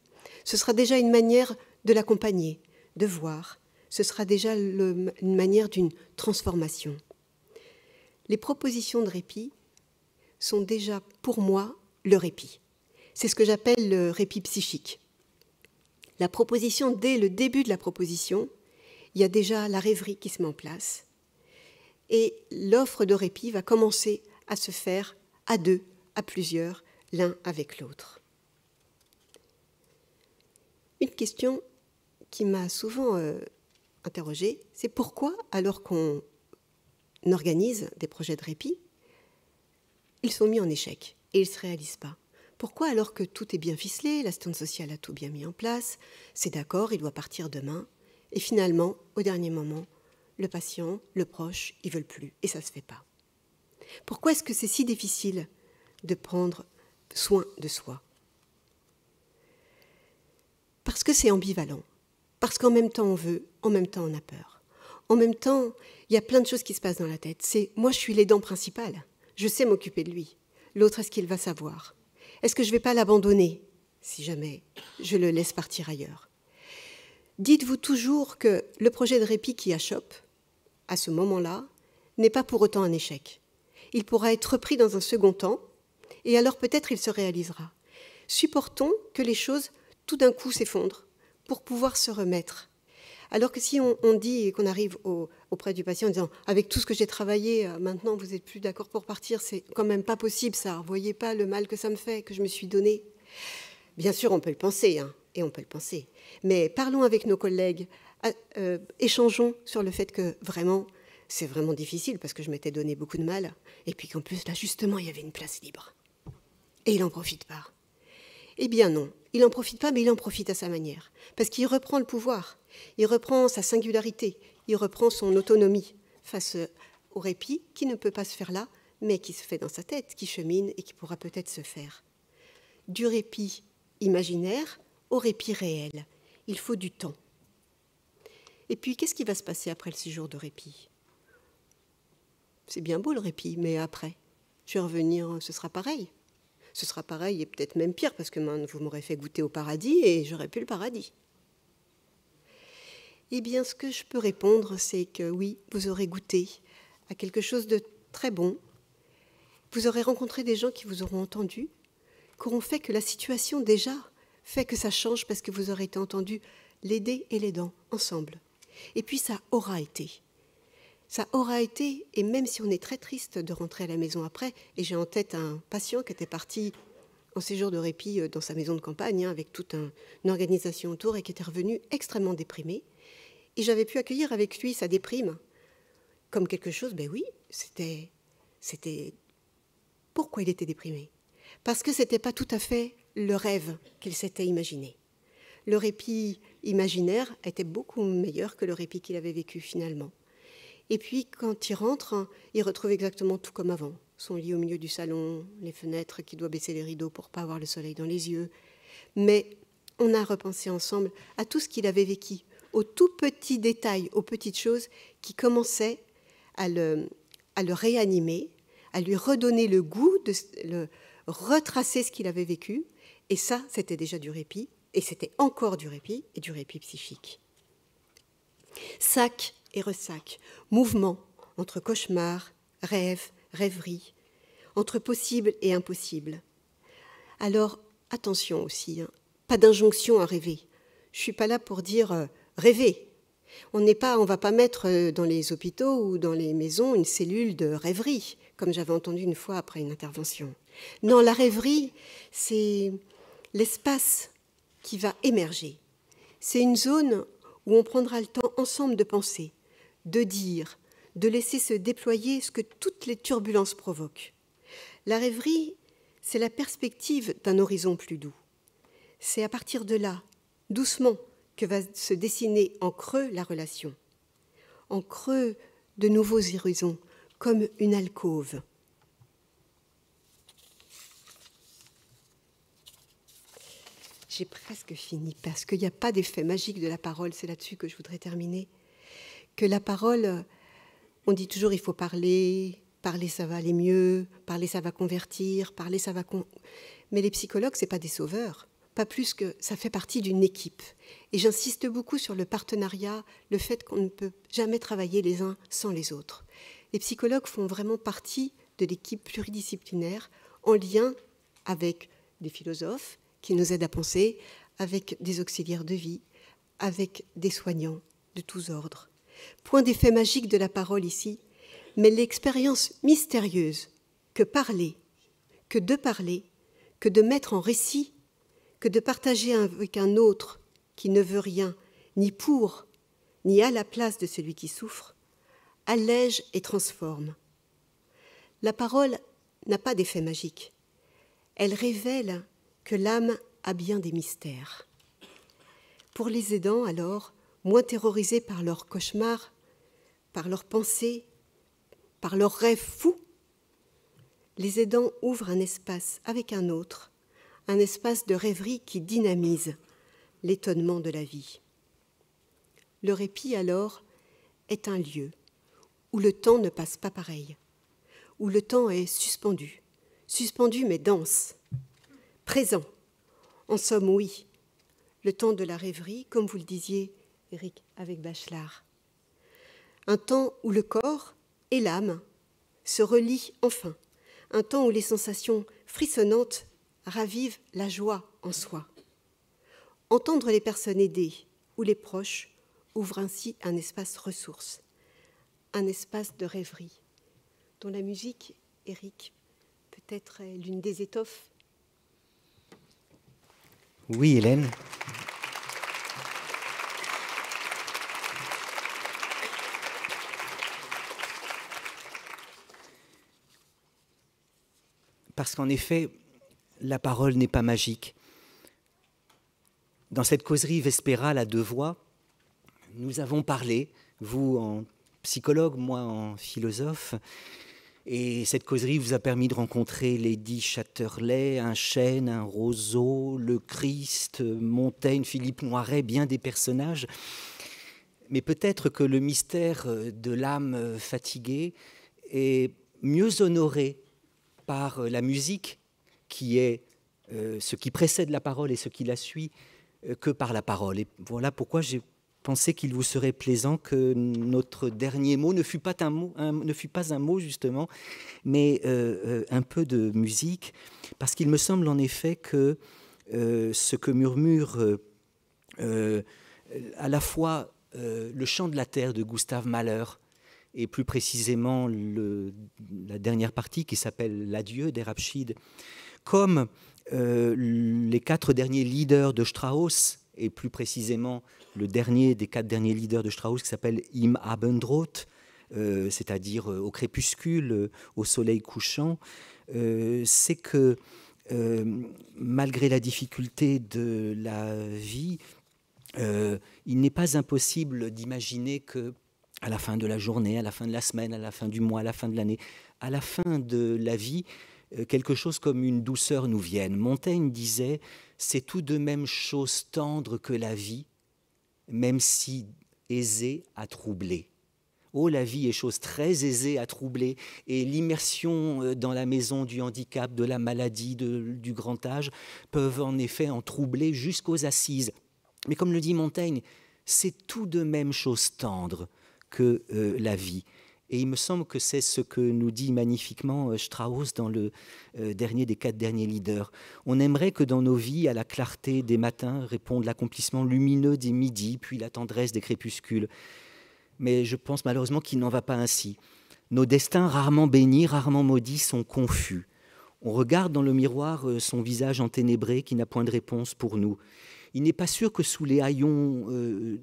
Ce sera déjà une manière de l'accompagner, de voir. Ce sera déjà une manière d'une transformation. Les propositions de répit sont déjà, pour moi, le répit. C'est ce que j'appelle le répit psychique. La proposition, dès le début de la proposition, il y a déjà la rêverie qui se met en place. Et l'offre de répit va commencer à se faire à deux, à plusieurs, l'un avec l'autre. Une question qui m'a souvent interrogée, c'est pourquoi, alors qu'on organise des projets de répit, ils sont mis en échec et ils ne se réalisent pas. Pourquoi, alors que tout est bien ficelé, l'assistante sociale a tout bien mis en place, c'est d'accord, il doit partir demain, et finalement, au dernier moment, le patient, le proche, ils ne veulent plus, et ça ne se fait pas. Pourquoi est-ce que c'est si difficile de prendre soin de soi? Parce que c'est ambivalent. Parce qu'en même temps on veut, en même temps on a peur. En même temps, il y a plein de choses qui se passent dans la tête. C'est moi, je suis l'aidant principal. Je sais m'occuper de lui. L'autre, est-ce qu'il va savoir? Est-ce que je ne vais pas l'abandonner si jamais je le laisse partir ailleurs? Dites-vous toujours que le projet de répit qui achoppe, à ce moment-là, n'est pas pour autant un échec. Il pourra être repris dans un second temps, et alors peut-être il se réalisera. Supportons que les choses, tout d'un coup, s'effondrent pour pouvoir se remettre. Alors que si on dit et qu'on arrive auprès du patient en disant « avec tout ce que j'ai travaillé, maintenant vous n'êtes plus d'accord pour partir, c'est quand même pas possible ça, vous voyez pas le mal que ça me fait, que je me suis donné ». Bien sûr, on peut le penser, et on peut le penser. Mais parlons avec nos collègues, échangeons sur le fait que vraiment, c'est vraiment difficile parce que je m'étais donné beaucoup de mal, et puis qu'en plus, là, justement, il y avait une place libre. Et il n'en profite pas. Eh bien non, il n'en profite pas, mais il en profite à sa manière. Parce qu'il reprend le pouvoir, il reprend sa singularité, il reprend son autonomie face au répit qui ne peut pas se faire là, mais qui se fait dans sa tête, qui chemine et qui pourra peut-être se faire. Du répit imaginaire au répit réel, il faut du temps. Et puis, qu'est-ce qui va se passer après le séjour de répit? C'est bien beau le répit, mais après, je vais revenir, ce sera pareil. Ce sera pareil et peut-être même pire parce que vous m'aurez fait goûter au paradis et j'aurais pu le paradis. Eh bien, ce que je peux répondre, c'est que oui, vous aurez goûté à quelque chose de très bon. Vous aurez rencontré des gens qui vous auront entendu, qui auront fait que la situation déjà fait que ça change parce que vous aurez été entendu l'aider et l'aidant ensemble. Et puis ça aura été. Ça aura été, et même si on est très triste de rentrer à la maison après, et j'ai en tête un patient qui était parti en séjour de répit dans sa maison de campagne, avec toute une organisation autour, et qui était revenu extrêmement déprimé. Et j'avais pu accueillir avec lui sa déprime comme quelque chose, ben oui, c'était pourquoi il était déprimé? Parce que ce n'était pas tout à fait le rêve qu'il s'était imaginé. Le répit imaginaire était beaucoup meilleur que le répit qu'il avait vécu finalement. Et puis, quand il rentre, il retrouve exactement tout comme avant. Son lit au milieu du salon, les fenêtres qui doivent baisser les rideaux pour ne pas avoir le soleil dans les yeux. Mais on a repensé ensemble à tout ce qu'il avait vécu, aux tout petits détails, aux petites choses qui commençaient à le réanimer, à lui redonner le goût, de retracer ce qu'il avait vécu. Et ça, c'était déjà du répit, et c'était encore du répit, et du répit psychique. Sac et ressac, mouvement entre cauchemar, rêve, rêverie, entre possible et impossible. Alors, attention aussi, pas d'injonction à rêver. Je ne suis pas là pour dire rêver. On ne va pas mettre dans les hôpitaux ou dans les maisons une cellule de rêverie, comme j'avais entendu une fois après une intervention. Non, la rêverie, c'est l'espace qui va émerger. C'est une zone où on prendra le temps ensemble de penser, de dire, de laisser se déployer ce que toutes les turbulences provoquent. La rêverie, c'est la perspective d'un horizon plus doux. C'est à partir de là, doucement, que va se dessiner en creux la relation. En creux, de nouveaux horizons, comme une alcôve. J'ai presque fini, parce qu'il n'y a pas d'effet magique de la parole, c'est là-dessus que je voudrais terminer. Que la parole, on dit toujours il faut parler, parler ça va aller mieux, parler ça va convertir, parler ça va... Mais les psychologues, ce n'est pas des sauveurs, pas plus que ça fait partie d'une équipe. Et j'insiste beaucoup sur le partenariat, le fait qu'on ne peut jamais travailler les uns sans les autres. Les psychologues font vraiment partie de l'équipe pluridisciplinaire en lien avec des philosophes qui nous aident à penser, avec des auxiliaires de vie, avec des soignants de tous ordres. Point d'effet magique de la parole ici, mais l'expérience mystérieuse que parler, que de mettre en récit, que de partager avec un autre qui ne veut rien, ni pour, ni à la place de celui qui souffre, allège et transforme. La parole n'a pas d'effet magique. Elle révèle que l'âme a bien des mystères. Pour les aidants, alors, moins terrorisés par leurs cauchemars, par leurs pensées, par leurs rêves fous, les aidants ouvrent un espace avec un autre, un espace de rêverie qui dynamise l'étonnement de la vie. Le répit, alors, est un lieu où le temps ne passe pas pareil, où le temps est suspendu mais dense, présent. En somme, oui, le temps de la rêverie, comme vous le disiez, Éric, avec Bachelard. Un temps où le corps et l'âme se relient enfin, un temps où les sensations frissonnantes ravivent la joie en soi. Entendre les personnes aidées ou les proches ouvre ainsi un espace ressource, un espace de rêverie, dont la musique, Éric, peut-être est l'une des étoffes. Oui, Hélène. Parce qu'en effet, la parole n'est pas magique. Dans cette causerie vespérale à deux voix, nous avons parlé, vous en psychologue, moi en philosophe, et cette causerie vous a permis de rencontrer Lady Chatterley, un chêne, un roseau, le Christ, Montaigne, Philippe Noiret, bien des personnages. Mais peut-être que le mystère de l'âme fatiguée est mieux honoré par la musique, qui est ce qui précède la parole et ce qui la suit, que par la parole. Et voilà pourquoi j'ai pensé qu'il vous serait plaisant que notre dernier mot ne fût pas un mot justement, mais un peu de musique, parce qu'il me semble en effet que ce que murmure à la fois le chant de la terre de Gustave Mahler, et plus précisément la dernière partie qui s'appelle l'adieu der Abschied, comme les 4 derniers leaders de Strauss, et plus précisément le dernier des 4 derniers leaders de Strauss qui s'appelle Im Abendrot, c'est-à-dire au crépuscule, au soleil couchant, c'est que malgré la difficulté de la vie, il n'est pas impossible d'imaginer que à la fin de la journée, à la fin de la semaine, à la fin du mois, à la fin de l'année, à la fin de la vie, quelque chose comme une douceur nous vienne. Montaigne disait « c'est tout de même chose tendre que la vie, même si aisée à troubler ». Oh, la vie est chose très aisée à troubler, et l'immersion dans la maison du handicap, de la maladie, du grand âge, peuvent en effet en troubler jusqu'aux assises. Mais comme le dit Montaigne, c'est tout de même chose tendre que la vie. Et il me semble que c'est ce que nous dit magnifiquement Strauss dans le dernier des 4 derniers leaders. On aimerait que dans nos vies, à la clarté des matins, réponde l'accomplissement lumineux des midis, puis la tendresse des crépuscules. Mais je pense malheureusement qu'il n'en va pas ainsi. Nos destins rarement bénis, rarement maudits, sont confus. On regarde dans le miroir son visage enténébré qui n'a point de réponse pour nous. Il n'est pas sûr que sous les haillons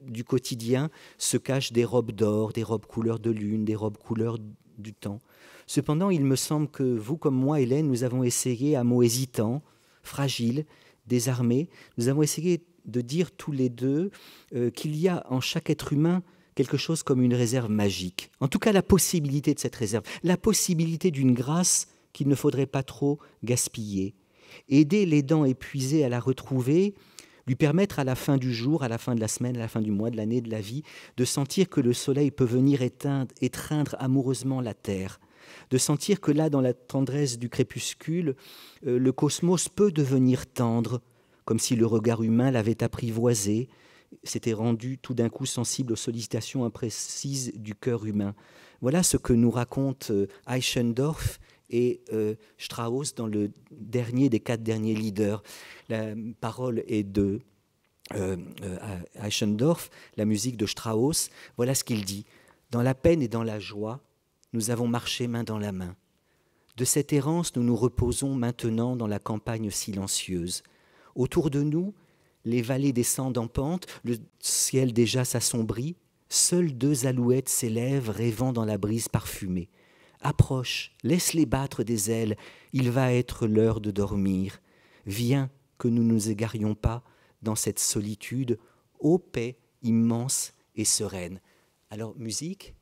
du quotidien se cachent des robes d'or, des robes couleur de lune, des robes couleur du temps. Cependant, il me semble que vous, comme moi, Hélène, nous avons essayé, à mots hésitants, fragiles, désarmés, nous avons essayé de dire tous les deux qu'il y a en chaque être humain quelque chose comme une réserve magique. En tout cas, la possibilité de cette réserve, la possibilité d'une grâce qu'il ne faudrait pas trop gaspiller. Aider les dents épuisées à la retrouver, lui permettre à la fin du jour, à la fin de la semaine, à la fin du mois, de l'année, de la vie, de sentir que le soleil peut venir étreindre amoureusement la terre, de sentir que là, dans la tendresse du crépuscule, le cosmos peut devenir tendre, comme si le regard humain l'avait apprivoisé, s'était rendu tout d'un coup sensible aux sollicitations imprécises du cœur humain. Voilà ce que nous racontent Eichendorff et Strauss dans le dernier des 4 derniers leaders. La parole est de Eichendorff, la musique de Strauss. Voilà ce qu'il dit. Dans la peine et dans la joie, nous avons marché main dans la main. De cette errance, nous nous reposons maintenant dans la campagne silencieuse. Autour de nous, les vallées descendent en pente, le ciel déjà s'assombrit, seules 2 alouettes s'élèvent rêvant dans la brise parfumée. Approche, laisse-les battre des ailes, il va être l'heure de dormir. Viens que nous ne nous égarions pas dans cette solitude, ô paix immense et sereine. Alors, musique ?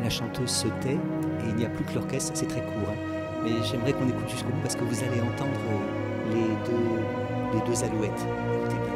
La chanteuse se tait et il n'y a plus que l'orchestre, c'est très court. Hein. Mais j'aimerais qu'on écoute jusqu'au bout parce que vous allez entendre les deux alouettes. Écoutez bien.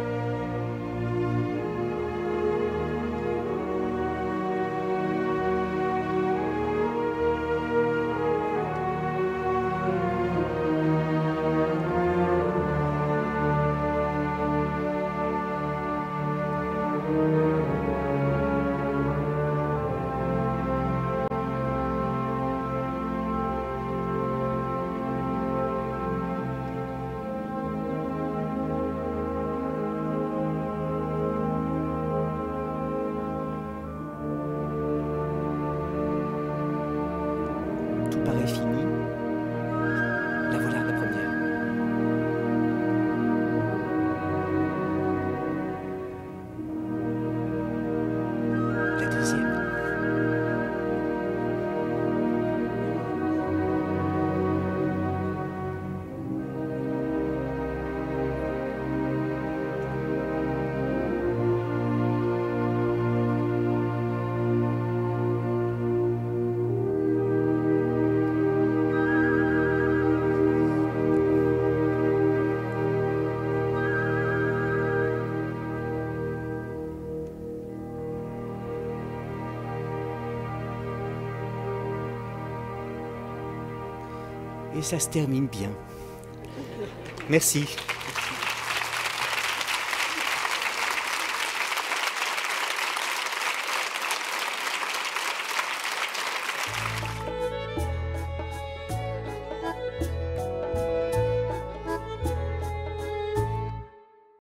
Paraît fini. La voilà, la première. La deuxième. Et ça se termine bien. Merci.